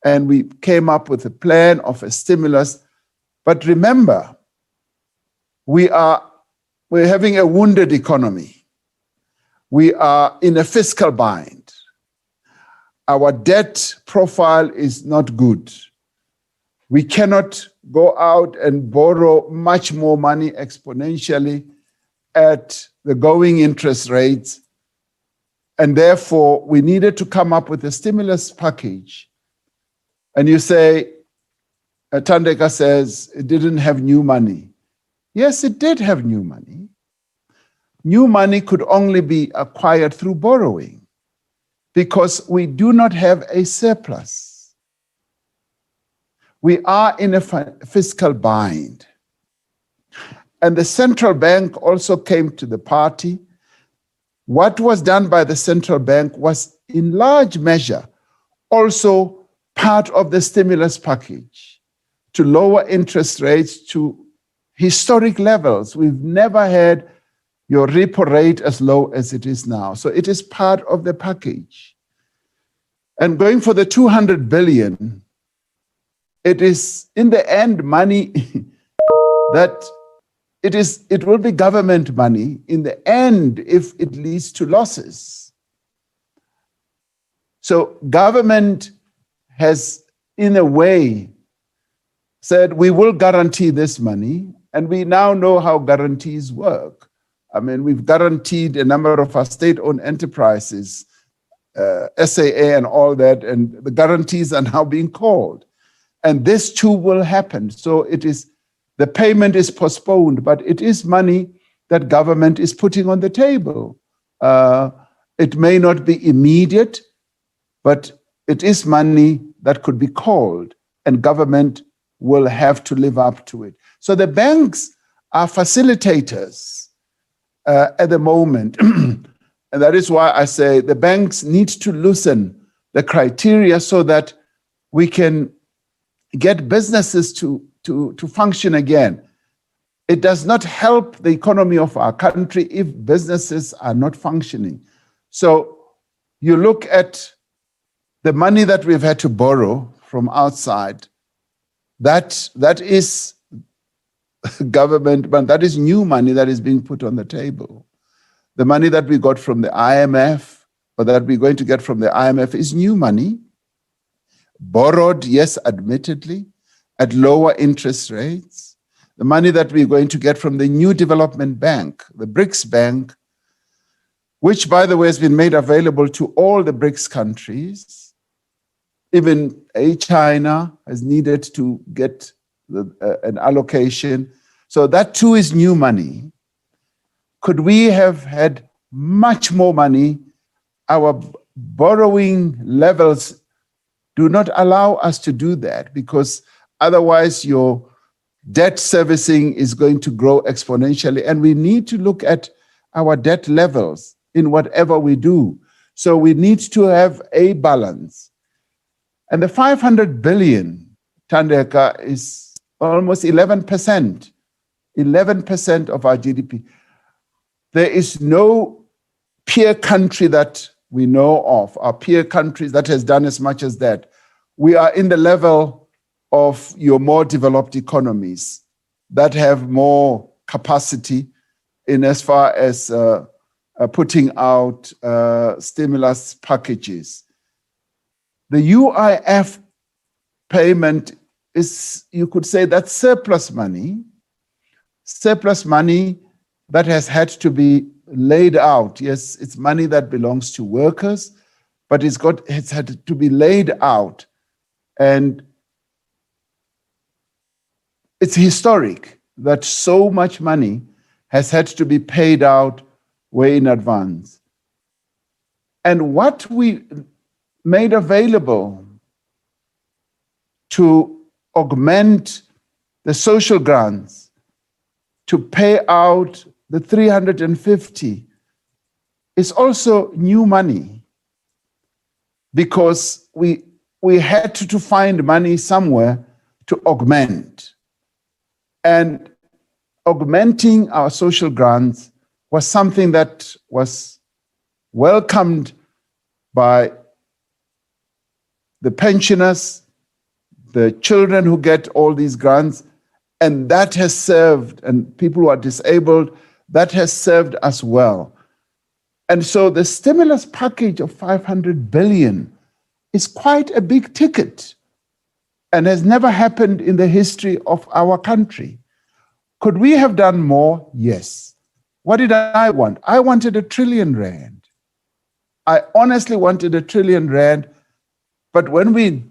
And we came up with a plan of a stimulus. But remember, we're having a wounded economy. We are in a fiscal bind. Our debt profile is not good. We cannot go out and borrow much more money exponentially at the going interest rates. And therefore, we needed to come up with a stimulus package. And you say, Thandeka says, it didn't have new money. Yes, it did have new money. New money could only be acquired through borrowing because we do not have a surplus. We are in a fiscal bind. And the central bank also came to the party. What was done by the central bank was in large measure also part of the stimulus package to lower interest rates to historic levels. We've never had your repo rate as low as it is now. So it is part of the package. And going for the 200 billion, it is in the end money that it will be government money in the end if it leads to losses. So government has, in a way, said, we will guarantee this money, and we now know how guarantees work. I mean, we've guaranteed a number of our state-owned enterprises, SAA and all that, and the guarantees are now being called. And this too will happen. So the payment is postponed, but it is money that government is putting on the table. It may not be immediate, but it is money that could be called, and government will have to live up to it. So the banks are facilitators at the moment. And that is why I say the banks need to loosen the criteria so that we can get businesses to function again. It does not help the economy of our country if businesses are not functioning. So you look at the money that we've had to borrow from outside, that is government, but that is new money that is being put on the table. The money that we got from the IMF, or that we're going to get from the IMF, is new money, borrowed, yes, admittedly, at lower interest rates. The money that we're going to get from the new development bank, the BRICS Bank, which, by the way, has been made available to all the BRICS countries. Even China has needed to get an allocation. So that too is new money. Could we have had much more money? Our borrowing levels do not allow us to do that, because otherwise your debt servicing is going to grow exponentially. And we need to look at our debt levels in whatever we do. So we need to have a balance. And the 500 billion, Tandeka, is almost 11% of our GDP. There is no peer country that we know of, our peer countries, that has done as much as that. We are in the level of your more developed economies that have more capacity in as far as putting out stimulus packages. The UIF payment is, you could say, that's surplus money that has had to be laid out. Yes, it's money that belongs to workers, but it's had to be laid out. And it's historic that so much money has had to be paid out way in advance. And what we made available to augment the social grants, to pay out the 350, is also new money, because we had to find money somewhere to augment. And augmenting our social grants was something that was welcomed by the pensioners, the children who get all these grants, and that has served, and people who are disabled, that has served us well. And so the stimulus package of 500 billion is quite a big ticket and has never happened in the history of our country. Could we have done more? Yes. What did I want? I wanted R1 trillion. I honestly wanted R1 trillion. But when we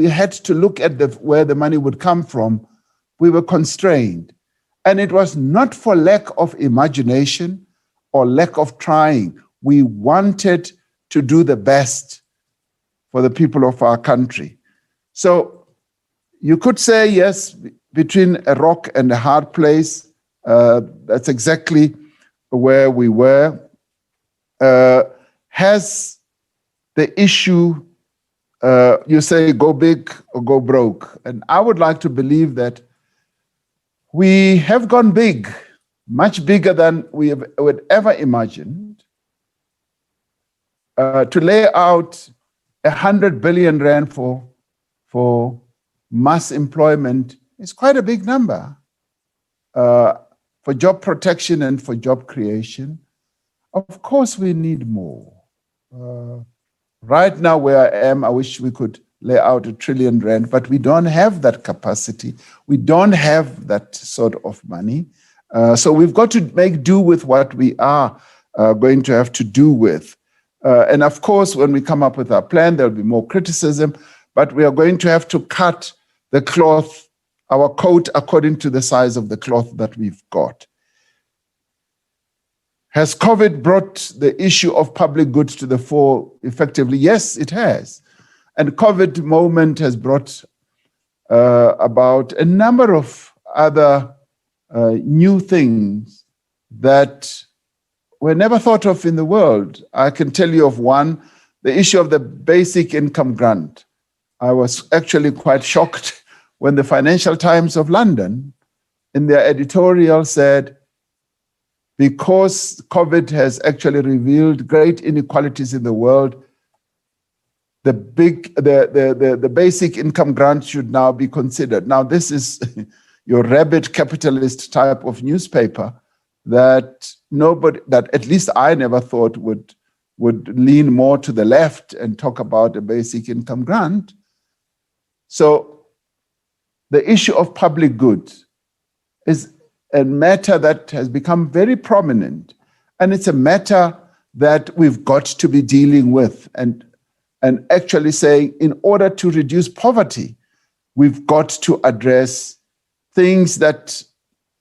had to look at where the money would come from, we were constrained. And it was not for lack of imagination or lack of trying. We wanted to do the best for the people of our country. So you could say, yes, between a rock and a hard place, that's exactly where we were. Has the issue, you say, go big or go broke? And I would like to believe that we have gone big, much bigger than we would ever imagined. To lay out 100 billion rand for mass employment is quite a big number. For job protection and for job creation, of course we need more. Right now where I am, I wish we could lay out R1 trillion, but we don't have that capacity. We don't have that sort of money. So we've got to make do with what we are going to have to do with. And of course, when we come up with our plan, there'll be more criticism, but we are going to have to cut the cloth, our coat, according to the size of the cloth that we've got. Has COVID brought the issue of public goods to the fore effectively? Yes, it has. And COVID moment has brought about a number of other new things that were never thought of in the world. I can tell you of one, the issue of the basic income grant. I was actually quite shocked when the Financial Times of London, in their editorial, said, because COVID has actually revealed great inequalities in the world, the basic income grant should now be considered. Now, this is your rabid capitalist type of newspaper that at least I never thought would lean more to the left and talk about a basic income grant. So the issue of public goods is a matter that has become very prominent, and it's a matter that we've got to be dealing with and actually saying, in order to reduce poverty, we've got to address things that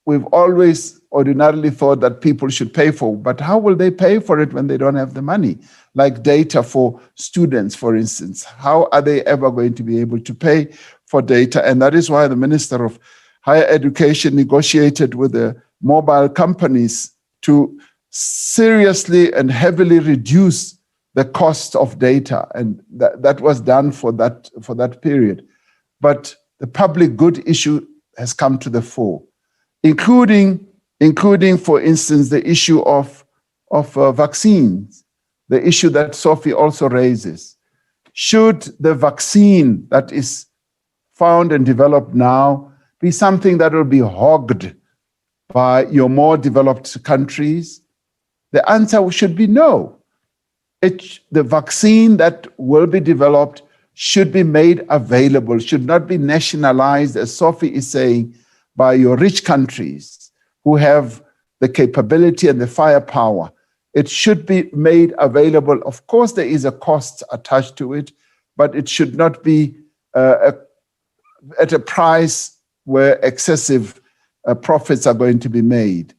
we've always ordinarily thought that people should pay for. But how will they pay for it when they don't have the money? Like data for students, for instance. How are they ever going to be able to pay for data? And that is why the Minister of Higher Education negotiated with the mobile companies to seriously and heavily reduce the cost of data. And that was done for that period. But the public good issue has come to the fore, including, for instance, the issue of vaccines, the issue that Sophie also raises. Should the vaccine that is found and developed now be something that will be hogged by your more developed countries? The answer should be no. The vaccine that will be developed should be made available, should not be nationalized, as Sophie is saying, by your rich countries who have the capability and the firepower. It should be made available. Of course, there is a cost attached to it, but it should not be at a price where excessive profits are going to be made.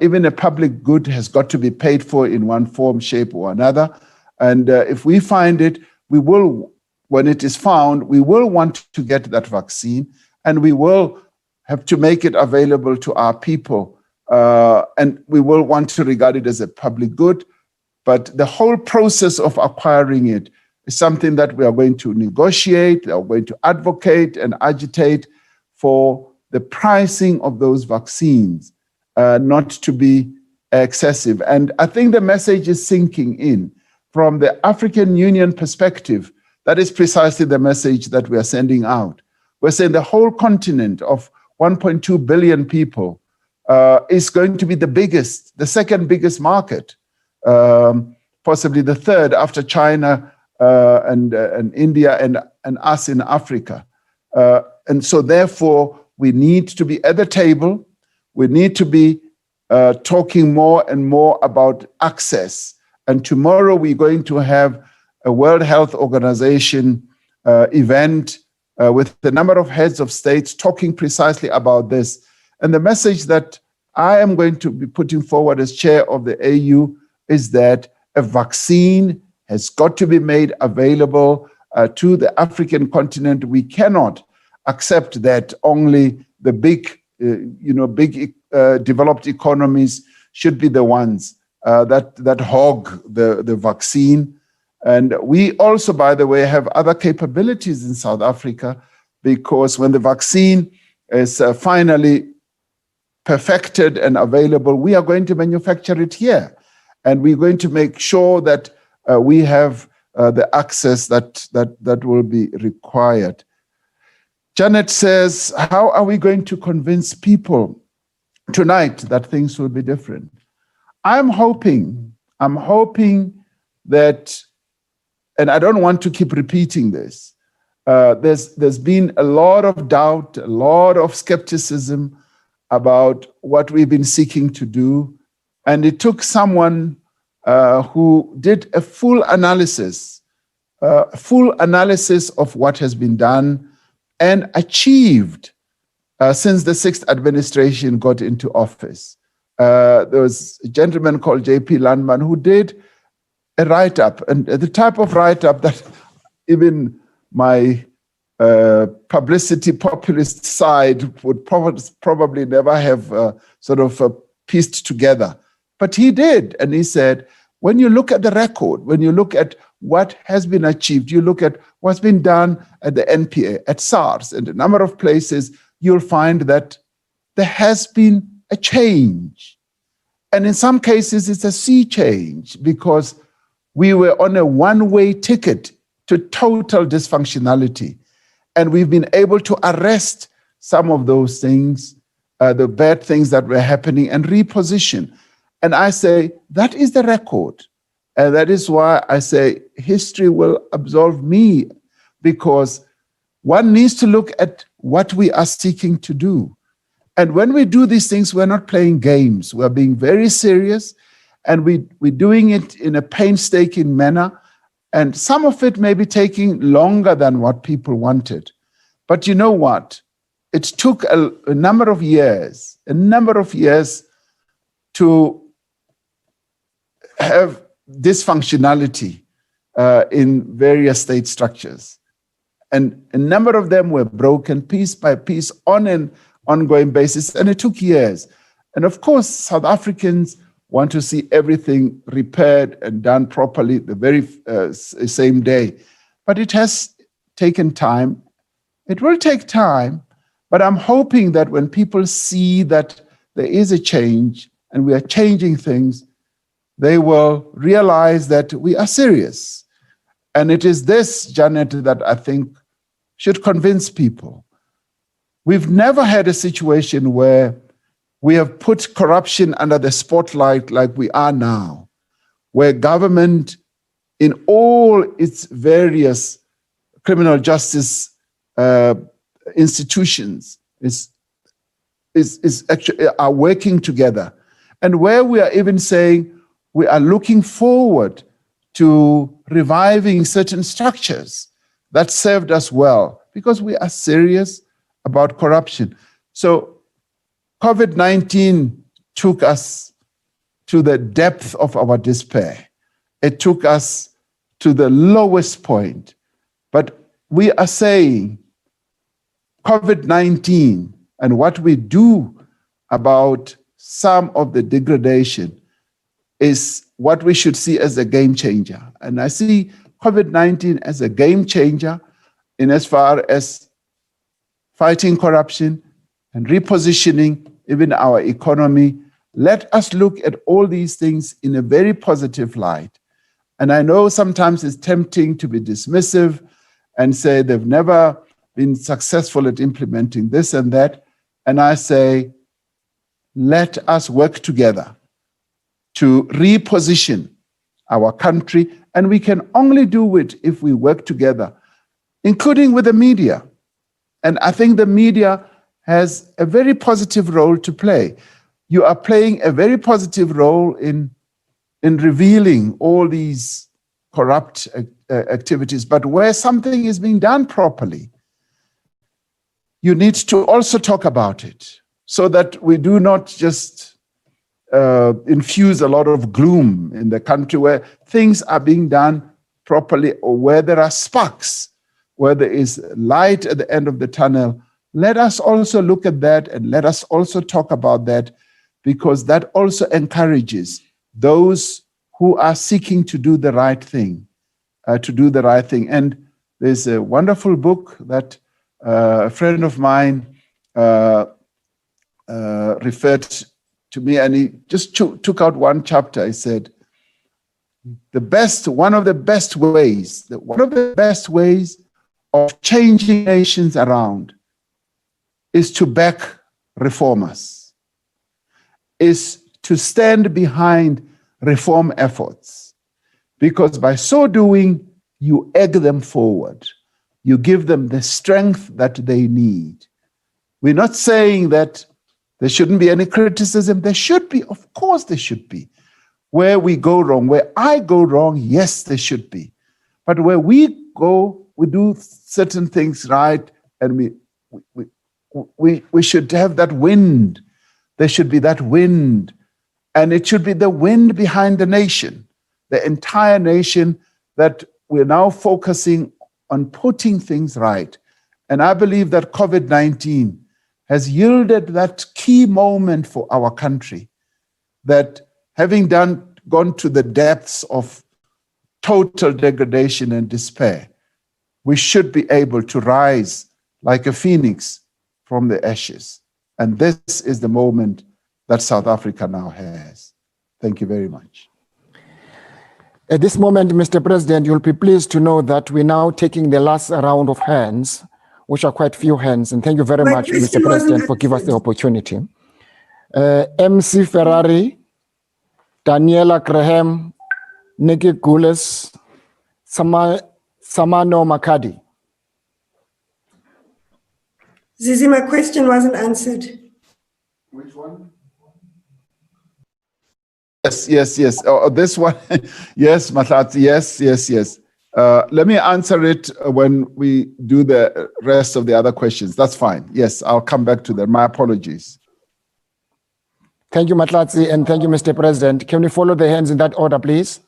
Even a public good has got to be paid for in one form, shape, or another. And if we find it, we will, when it is found, we will want to get that vaccine, and we will have to make it available to our people. And we will want to regard it as a public good. But the whole process of acquiring it is something that we are going to negotiate, we are going to advocate and agitate for the pricing of those vaccines, not to be excessive. And I think the message is sinking in. From the African Union perspective, that is precisely the message that we are sending out. We're saying the whole continent of 1.2 billion people is going to be the second biggest market, possibly the third after China and India and us in Africa. And so therefore, we need to be at the table. We need to be talking more and more about access. And tomorrow we're going to have a World Health Organization event with a number of heads of states talking precisely about this. And the message that I am going to be putting forward as chair of the AU is that a vaccine has got to be made available to the African continent. We cannot accept that only the big developed economies should be the ones that hog the vaccine. And we also, by the way, have other capabilities in South Africa, because when the vaccine is finally perfected and available, we are going to manufacture it here. And we're going to make sure that we have the access that will be required. Janet says, how are we going to convince people tonight that things will be different? I'm hoping that, and I don't want to keep repeating this, there's been a lot of doubt, a lot of skepticism about what we've been seeking to do. And it took someone who did a full analysis full analysis of what has been done and achieved since the 6th administration got into office. There was a gentleman called J.P. Landman who did a write-up, and the type of write-up that even my publicity populist side would probably never have pieced together. But he did, and he said, when you look at the record, when you look at what has been achieved, you look at what's been done at the NPA, at SARS, and a number of places, you'll find that there has been a change. And in some cases, it's a sea change, because we were on a one-way ticket to total dysfunctionality. And we've been able to arrest some of those things, the bad things that were happening, and reposition. And I say, that is the record. And that is why I say history will absolve me, because one needs to look at what we are seeking to do. And when we do these things, we're not playing games. We're being very serious, and we're doing it in a painstaking manner. And some of it may be taking longer than what people wanted. But you know what? It took a number of years to have dysfunctionality in various state structures. And a number of them were broken piece by piece on an ongoing basis, and it took years. And of course, South Africans want to see everything repaired and done properly the very same day. But it has taken time. It will take time, but I'm hoping that when people see that there is a change and we are changing things, they will realize that we are serious. And it is this, Janet, that I think should convince people. We've never had a situation where we have put corruption under the spotlight like we are now, where government in all its various criminal justice institutions is actually are working together. And where we are even saying we are looking forward to reviving certain structures that served us well, because we are serious about corruption. So COVID-19 took us to the depth of our despair. It took us to the lowest point. But we are saying COVID-19 and what we do about some of the degradation is what we should see as a game changer. And I see COVID-19 as a game changer in as far as fighting corruption and repositioning even our economy. Let us look at all these things in a very positive light. And I know sometimes it's tempting to be dismissive and say they've never been successful at implementing this and that. And I say, let us work together to reposition our country. And we can only do it if we work together, including with the media. And I think the media has a very positive role to play. You are playing a very positive role in revealing all these corrupt activities. But where something is being done properly, you need to also talk about it so that we do not just infuse a lot of gloom in the country where things are being done properly, or where there are sparks, where there is light at the end of the tunnel. Let us also look at that, and let us also talk about that, because that also encourages those who are seeking to do the right thing, And there's a wonderful book that a friend of mine referred to me, and he just took out one chapter. He said, one of the best ways of changing nations around is to back reformers, is to stand behind reform efforts, because by so doing, you egg them forward. You give them the strength that they need. We're not saying that there shouldn't be any criticism. There should be, of course there should be. Where we go wrong, where I go wrong, yes, there should be. But where we go, we do certain things right, and we should have that wind. There should be that wind, and it should be the wind behind the nation, the entire nation, that we're now focusing on putting things right. And I believe that COVID-19 has yielded that key moment for our country, that having gone to the depths of total degradation and despair, we should be able to rise like a phoenix from the ashes. And this is the moment that South Africa now has. Thank you very much. At this moment, Mr. President, you'll be pleased to know that we're now taking the last round of hands, which are quite few hands. And thank you very much, Mr. President, for giving us the opportunity. MC Ferrari, Daniela Graham, Nikki Gules, Samano Makadi. Zizi, my question wasn't answered. Which one? Yes. Oh, this one. Yes, Mahlatsi. Yes. Let me answer it when we do the rest of the other questions. That's fine. Yes, I'll come back to that. My apologies. Thank you, Mahlatsi, and thank you, Mr. President. Can we follow the hands in that order, please?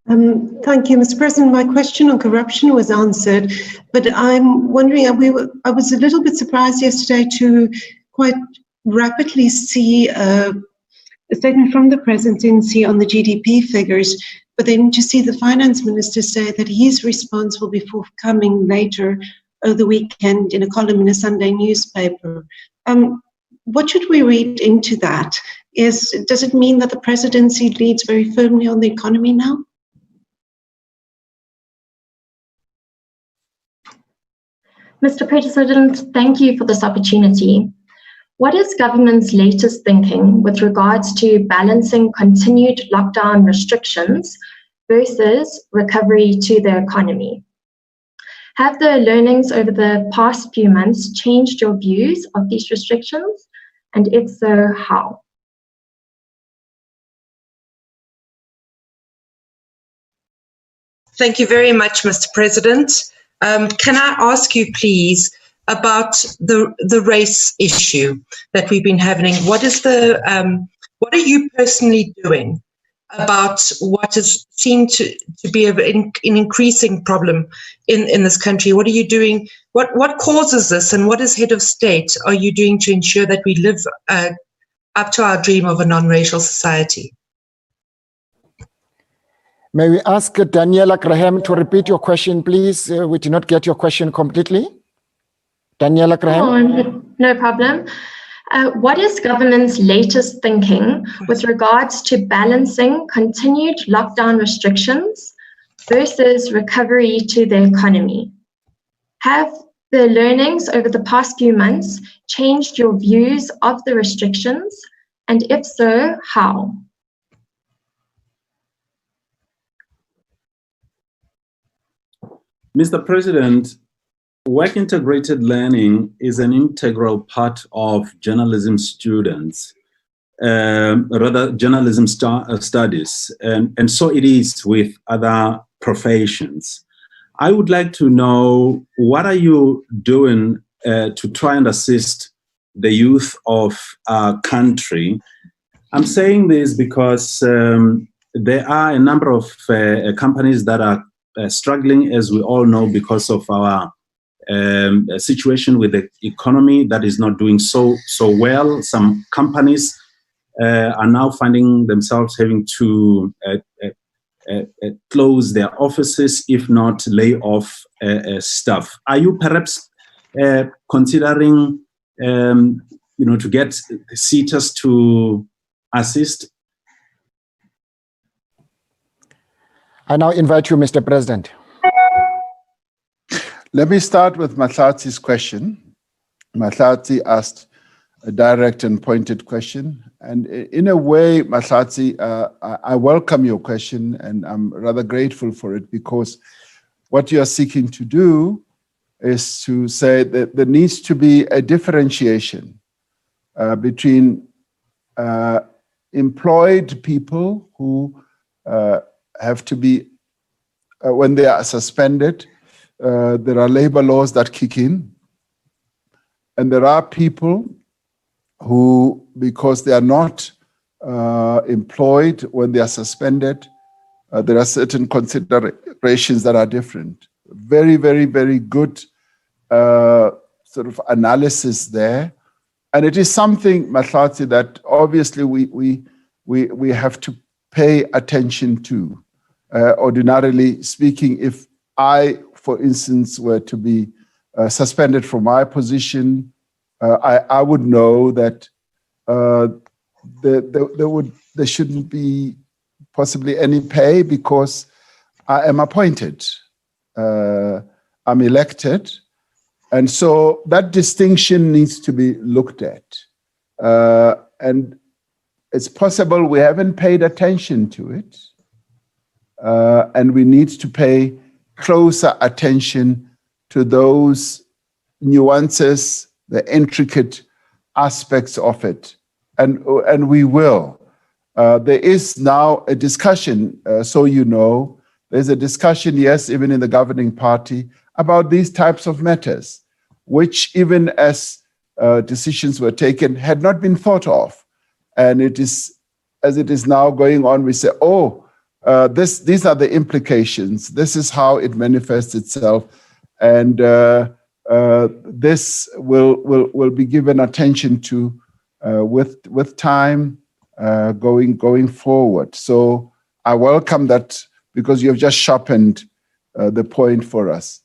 Thank you, Mr. President. My question on corruption was answered, but I'm wondering, I was a little bit surprised yesterday to quite rapidly see a statement from the presidency on the GDP figures, but then to see the finance minister say that his response will be forthcoming later over the weekend in a column in a Sunday newspaper. What should we read into that? Does it mean that the presidency leads very firmly on the economy now? Mr. President, thank you for this opportunity. What is government's latest thinking with regards to balancing continued lockdown restrictions versus recovery to the economy? Have the learnings over the past few months changed your views of these restrictions? And if so, how? Thank you very much, Mr. President. Can I ask you, please, about the race issue that we've been having? What are you personally doing about what has seemed to be an increasing problem in this country? What are you doing? What causes this, and what as head of state are you doing to ensure that we live up to our dream of a non-racial society? May we ask Daniela Graham to repeat your question, please? We did not get your question completely. Daniela Graham? Oh, no problem. What is government's latest thinking with regards to balancing continued lockdown restrictions versus recovery to the economy? Have the learnings over the past few months changed your views of the restrictions? And if so, how? Mr. President, work integrated learning is an integral part of journalism students, journalism studies, and so it is with other professions. I would like to know, what are you doing to try and assist the youth of our country? I'm saying this because there are a number of companies that are struggling, as we all know, because of our situation with the economy that is not doing so well. Some companies are now finding themselves having to close their offices, if not lay off staff. Are you perhaps considering, to get SETAs to assist? I now invite you, Mr. President. Let me start with Mahlatsi's question. Mahlatsi asked a direct and pointed question. And in a way, Mahlatsi, I welcome your question, and I'm rather grateful for it, because what you're seeking to do is to say that there needs to be a differentiation between employed people who have to be, when they are suspended, there are labor laws that kick in. And there are people who, because they are not employed when they are suspended, there are certain considerations that are different. Very, very, very good sort of analysis there. And it is something, Mahlatsi, that obviously we have to pay attention to. Ordinarily speaking, if I, for instance, were to be suspended from my position, I would know that there shouldn't be possibly any pay because I am appointed. I'm elected. And so that distinction needs to be looked at. And it's possible we haven't paid attention to it. And we need to pay closer attention to those nuances, the intricate aspects of it. And we will. There is now a discussion, so you know, there's a discussion, yes, even in the governing party, about these types of matters, which even as decisions were taken had not been thought of. And it is, as it is now going on, we say, oh, these are the implications. This is how it manifests itself. And this will be given attention to with time going forward. So I welcome that because you've just sharpened the point for us.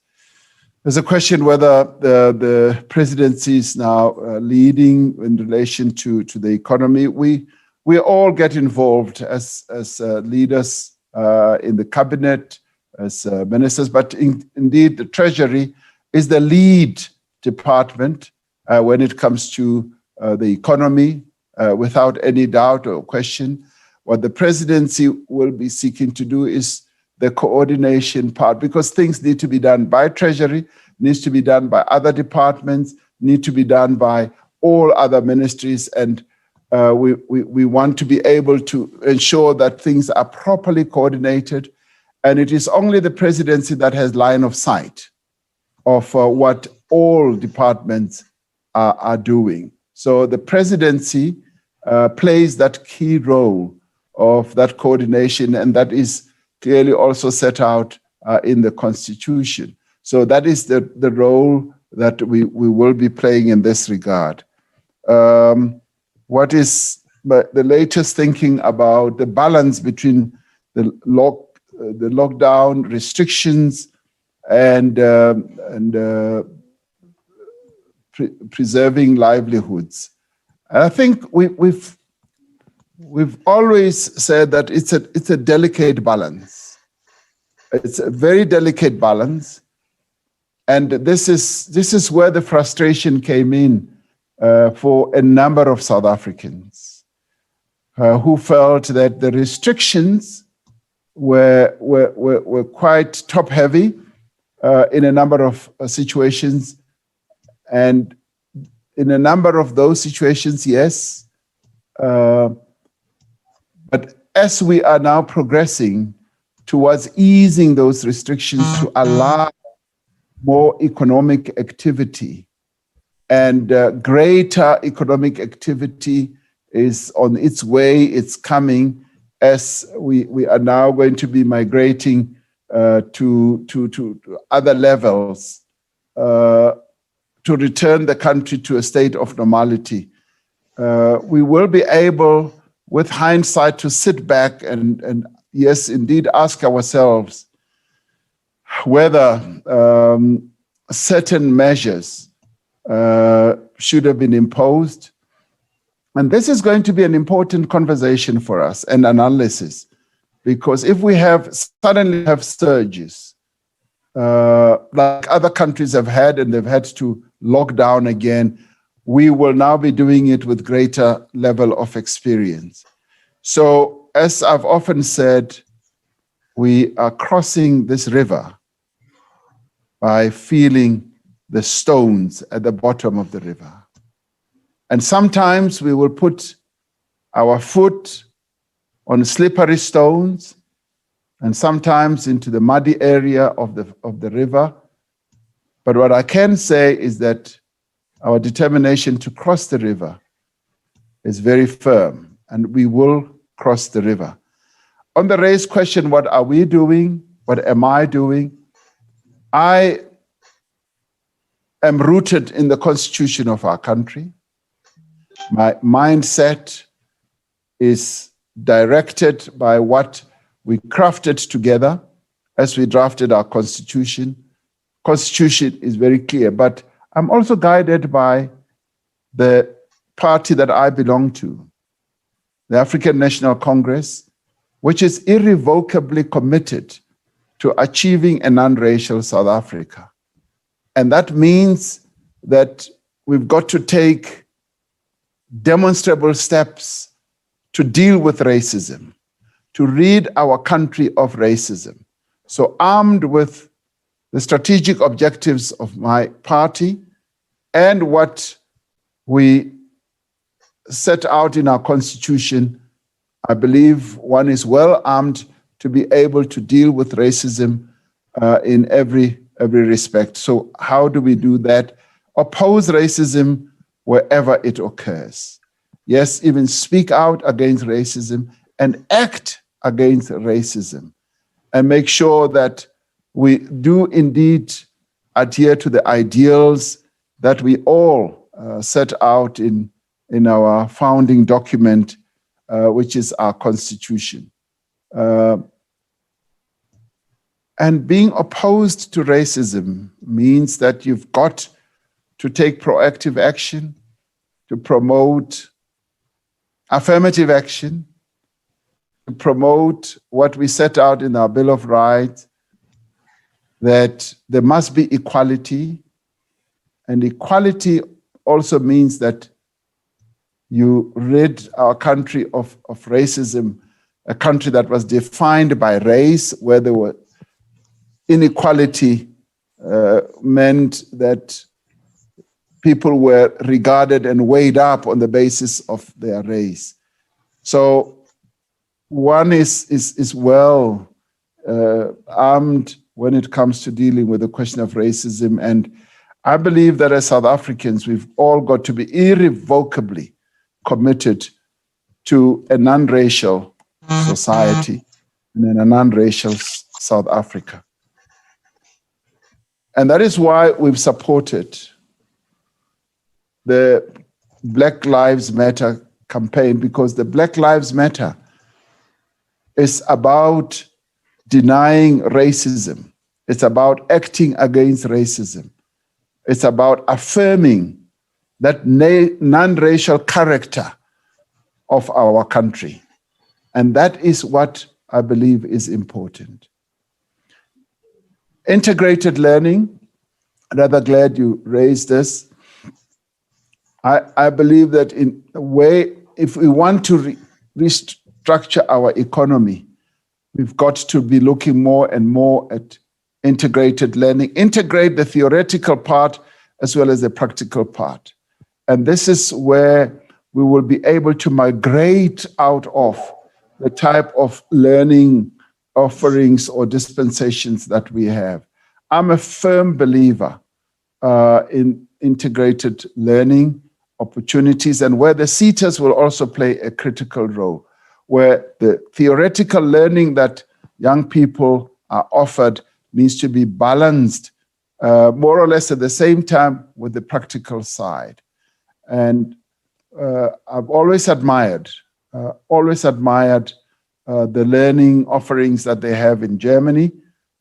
There's a question whether the presidency is now leading in relation to the economy. We all get involved as leaders in the cabinet, as ministers, but indeed the Treasury is the lead department when it comes to the economy, without any doubt or question. What the presidency will be seeking to do is the coordination part, because things need to be done by Treasury, needs to be done by other departments, need to be done by all other ministries, and we want to be able to ensure that things are properly coordinated. And it is only the presidency that has line of sight of what all departments are doing. So the presidency plays that key role of that coordination, and that is clearly also set out in the Constitution. So that is the role that we will be playing in this regard. What is the latest thinking about the balance between the lockdown restrictions and preserving livelihoods? And I think we've always said that it's a delicate balance. It's a very delicate balance, and this is where the frustration came in for a number of South Africans who felt that the restrictions were quite top-heavy in a number of situations, and in a number of those situations, yes. But as we are now progressing towards easing those restrictions to allow more economic activity, and greater economic activity is on its way, it's coming, as we are now going to be migrating to other levels, to return the country to a state of normality. We will be able, with hindsight, to sit back and yes, indeed, ask ourselves whether certain measures should have been imposed. And this is going to be an important conversation for us and analysis, because if we suddenly have surges, like other countries have had, and they've had to lock down again, we will now be doing it with greater level of experience. So, as I've often said, we are crossing this river by feeling the stones at the bottom of the river. And sometimes we will put our foot on slippery stones, and sometimes into the muddy area of the river. But what I can say is that our determination to cross the river is very firm, and we will cross the river. On the race question, what are we doing? What am I doing? I am rooted in the constitution of our country. My mindset is directed by what we crafted together as we drafted our constitution. Constitution is very clear, but I'm also guided by the party that I belong to, the African National Congress, which is irrevocably committed to achieving a non-racial South Africa. And that means that we've got to take demonstrable steps to deal with racism, to rid our country of racism. So armed with the strategic objectives of my party and what we set out in our constitution, I believe one is well armed to be able to deal with racism in every respect. So how do we do that? Oppose racism wherever it occurs. Yes, even speak out against racism and act against racism, and make sure that we do indeed adhere to the ideals that we all set out in our founding document, which is our constitution. And being opposed to racism means that you've got to take proactive action, to promote affirmative action, to promote what we set out in our Bill of Rights, that there must be equality. And equality also means that you rid our country of racism, a country that was defined by race, where there were inequality meant that people were regarded and weighed up on the basis of their race. So one is well armed when it comes to dealing with the question of racism. And I believe that as South Africans, we've all got to be irrevocably committed to a non-racial society and a non-racial South Africa. And that is why we've supported the Black Lives Matter campaign, because the Black Lives Matter is about denying racism. It's about acting against racism. It's about affirming that non-racial character of our country. And that is what I believe is important. Integrated learning, I'm rather glad you raised this. I believe that in a way, if we want to restructure our economy, we've got to be looking more and more at integrated learning, integrate the theoretical part as well as the practical part. And this is where we will be able to migrate out of the type of learning offerings or dispensations that we have. I'm a firm believer in integrated learning opportunities, and where the CETAs will also play a critical role, where the theoretical learning that young people are offered needs to be balanced more or less at the same time with the practical side. And I've always admired the learning offerings that they have in Germany,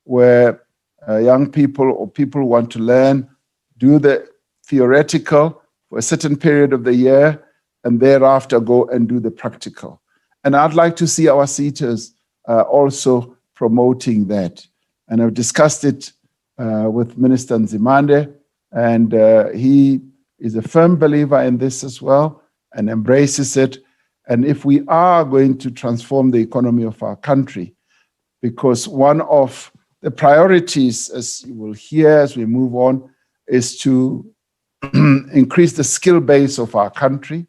where young people or people who want to learn do the theoretical for a certain period of the year and thereafter go and do the practical. And I'd like to see our CETAs also promoting that. And I've discussed it with Minister Nzimande, and he is a firm believer in this as well and embraces it. And if we are going to transform the economy of our country, because one of the priorities, as you will hear as we move on, is to increase the skill base of our country.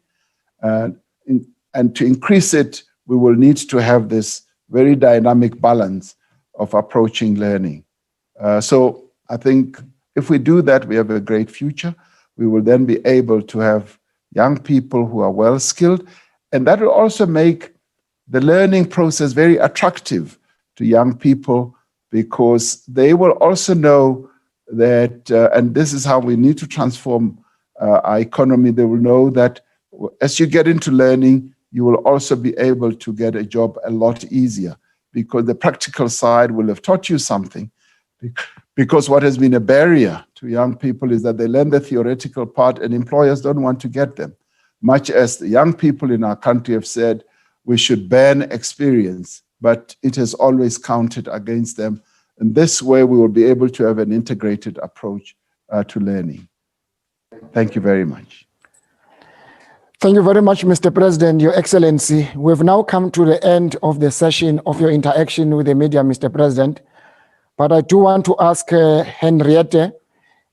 And to increase it, we will need to have this very dynamic balance of approaching learning. So I think if we do that, we have a great future. We will then be able to have young people who are well skilled, and that will also make the learning process very attractive to young people, because they will also know that, and this is how we need to transform our economy, they will know that as you get into learning, you will also be able to get a job a lot easier, because the practical side will have taught you something. Because what has been a barrier to young people is that they learn the theoretical part and employers don't want to get them. Much as the young people in our country have said, we should ban experience, but it has always counted against them. And this way we will be able to have an integrated approach to learning. Thank you very much. Thank you very much, Mr. President, Your Excellency. We've now come to the end of the session of your interaction with the media, Mr. President. But I do want to ask Henriette,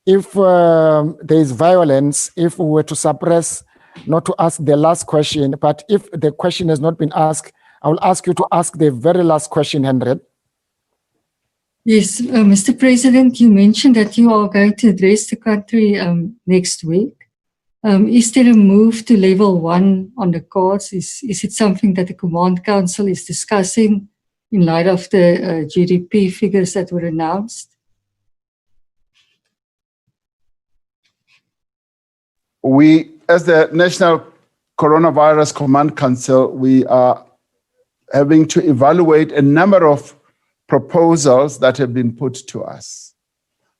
if there is violence, if we were to suppress, not to ask the last question, but if the question has not been asked, I will ask you to ask the very last question, Henriette. Yes, Mr. President, you mentioned that you are going to address the country next week. Is there a move to level 1 on the cards? Is it something that the Command Council is discussing in light of the GDP figures that were announced? We, as the National Coronavirus Command Council, we are having to evaluate a number of proposals that have been put to us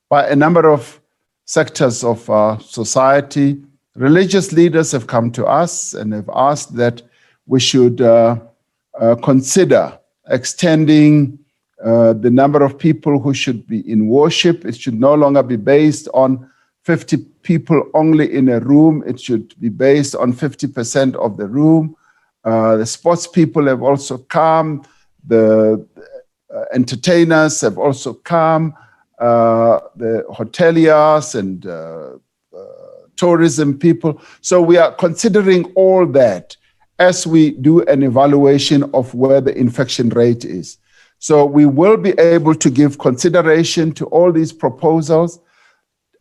by a number of sectors of society. Religious leaders have come to us and have asked that we should consider extending the number of people who should be in worship. It should no longer be based on 50 people only in a room. It should be based on 50% of the room. The sports people have also come. The entertainers have also come. The hoteliers and tourism people. So we are considering all that as we do an evaluation of where the infection rate is. So we will be able to give consideration to all these proposals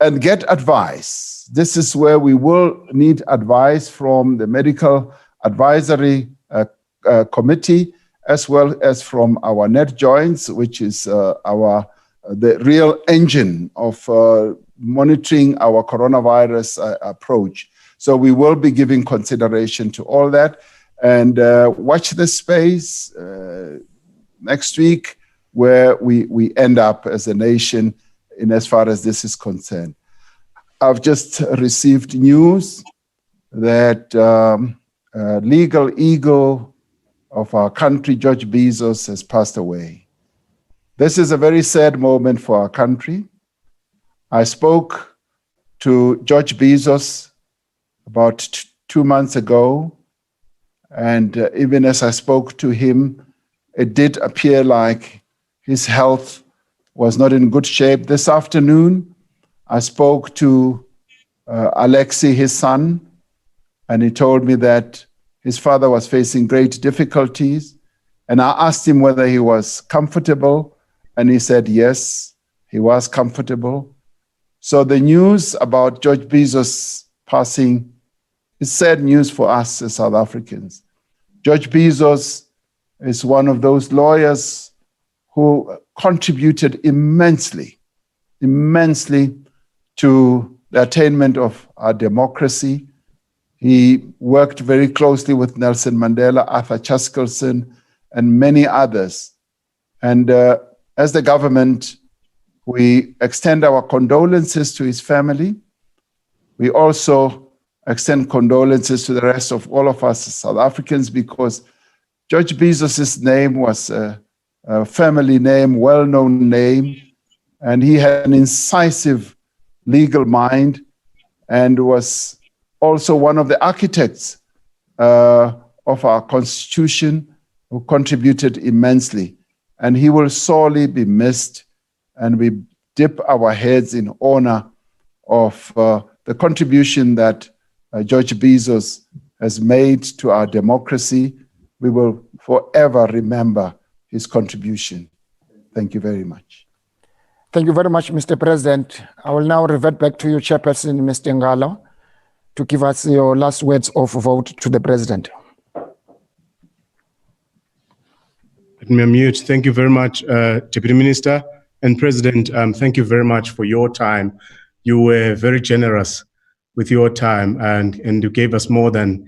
and get advice. This is where we will need advice from the Medical Advisory Committee, as well as from our net joints, which is the real engine of monitoring our coronavirus approach. So we will be giving consideration to all that, and watch this space next week where we end up as a nation in as far as this is concerned. I've just received news that legal eagle of our country, George Bezos, has passed away. This is a very sad moment for our country. I spoke to George Bezos about 2 months ago, and even as I spoke to him, it did appear like his health was not in good shape. This afternoon, I spoke to Alexei, his son, and he told me that his father was facing great difficulties, and I asked him whether he was comfortable, and he said yes, he was comfortable. So the news about George Bezos passing is sad news for us as South Africans. George Bezos is one of those lawyers who contributed immensely to the attainment of our democracy. He worked very closely with Nelson Mandela, Arthur Chaskalson, and many others. And as the government, we extend our condolences to his family. We also extend condolences to the rest of all of us as South Africans, because George Bezos' name was a family name, well-known name, and he had an incisive legal mind and was also one of the architects of our Constitution, who contributed immensely. And he will sorely be missed, and we dip our heads in honor of the contribution that George Bezos has made to our democracy. We will forever remember his contribution. Thank you very much. Thank you very much, Mr. President. I will now revert back to you, Chairperson, Mr. Ngalo, to give us your last words of vote to the President. Let me unmute. Thank you very much, Deputy Minister and President. Thank you very much for your time. You were very generous with your time, and you gave us more than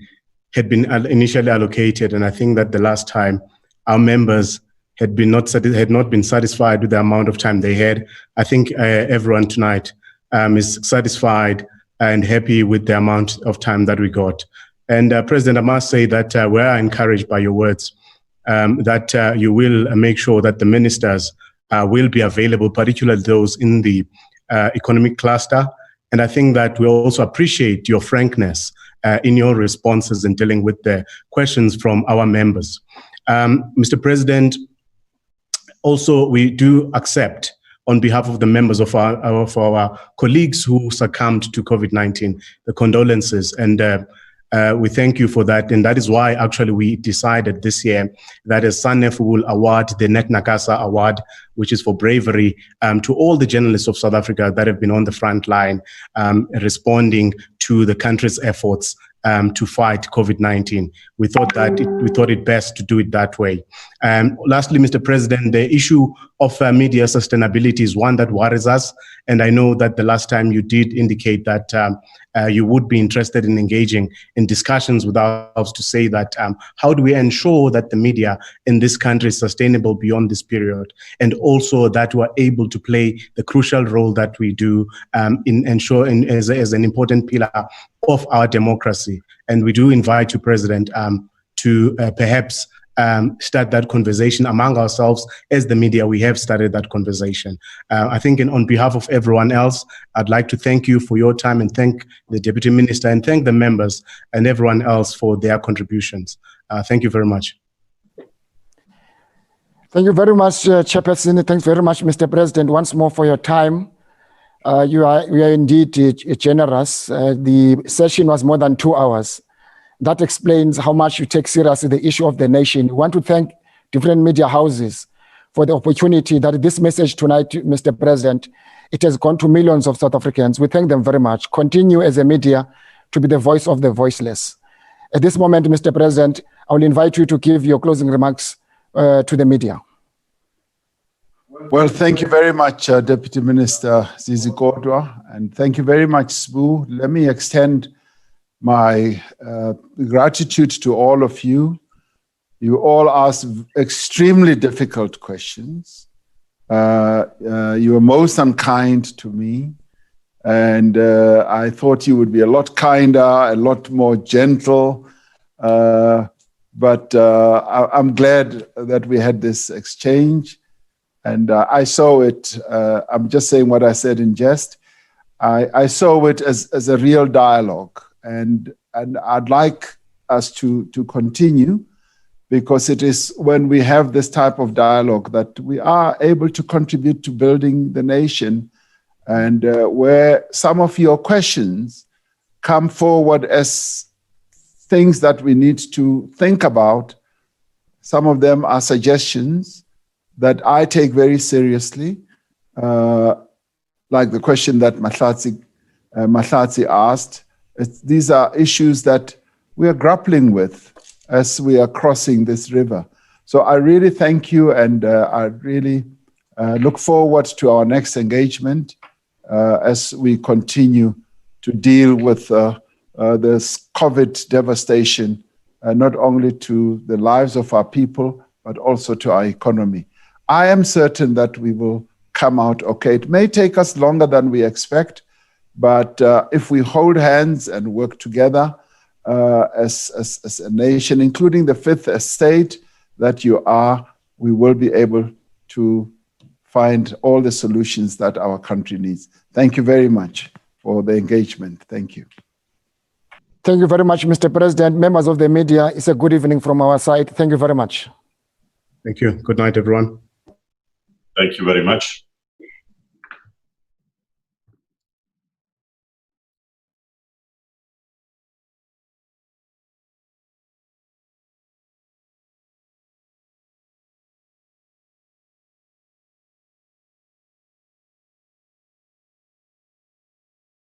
had been initially allocated. And I think that the last time our members had not been satisfied with the amount of time they had. I think everyone tonight is satisfied and happy with the amount of time that we got. And President, I must say that we are encouraged by your words, that you will make sure that the ministers will be available, particularly those in the economic cluster. And I think that we also appreciate your frankness in your responses in dealing with the questions from our members. Mr. President, also we do accept on behalf of the members of our colleagues who succumbed to COVID-19, the condolences, and we thank you for that. And that is why actually we decided this year that as Sanef will award the Net Nakasa Award, which is for bravery, to all the journalists of South Africa that have been on the front line responding to the country's efforts to fight COVID-19. We thought it best to do it that way. Lastly, Mr. President, the issue of media sustainability is one that worries us. And I know that the last time you did indicate that you would be interested in engaging in discussions with us to say that how do we ensure that the media in this country is sustainable beyond this period, and also that we're able to play the crucial role that we do in ensuring as an important pillar of our democracy. And we do invite you, President, to perhaps start that conversation among ourselves. As the media, we have started that conversation. I think on behalf of everyone else, I'd like to thank you for your time and thank the Deputy Minister and thank the members and everyone else for their contributions. Thank you very much. Thank you very much, Chairperson. Thanks very much, Mr. President, once more for your time. You are indeed generous. The session was more than 2 hours. That explains how much you take seriously the issue of the nation. We want to thank different media houses for the opportunity that this message tonight, Mr. President, it has gone to millions of South Africans. We thank them very much. Continue as a media to be the voice of the voiceless. At this moment, Mr. President, I will invite you to give your closing remarks to the media. Well, thank you very much, Deputy Minister Zizi Kodwa, and thank you very much, Sbu. Let me extend my gratitude to all of you. You all asked extremely difficult questions. You were most unkind to me, and I thought you would be a lot kinder, a lot more gentle, but I'm glad that we had this exchange. And I saw it, I'm just saying what I said in jest, I saw it as a real dialogue. And I'd like us to continue, because it is when we have this type of dialogue that we are able to contribute to building the nation, and where some of your questions come forward as things that we need to think about. Some of them are suggestions that I take very seriously, like the question that Mahlatsi asked. These are issues that we are grappling with as we are crossing this river. So I really thank you, and I really look forward to our next engagement as we continue to deal with this COVID devastation, not only to the lives of our people, but also to our economy. I am certain that we will come out okay. It may take us longer than we expect, but if we hold hands and work together as a nation, including the fifth estate that you are, we will be able to find all the solutions that our country needs. Thank you very much for the engagement. Thank you. Thank you very much, Mr. President. Members of the media, it's a good evening from our side. Thank you very much. Thank you. Good night, everyone. Thank you very much.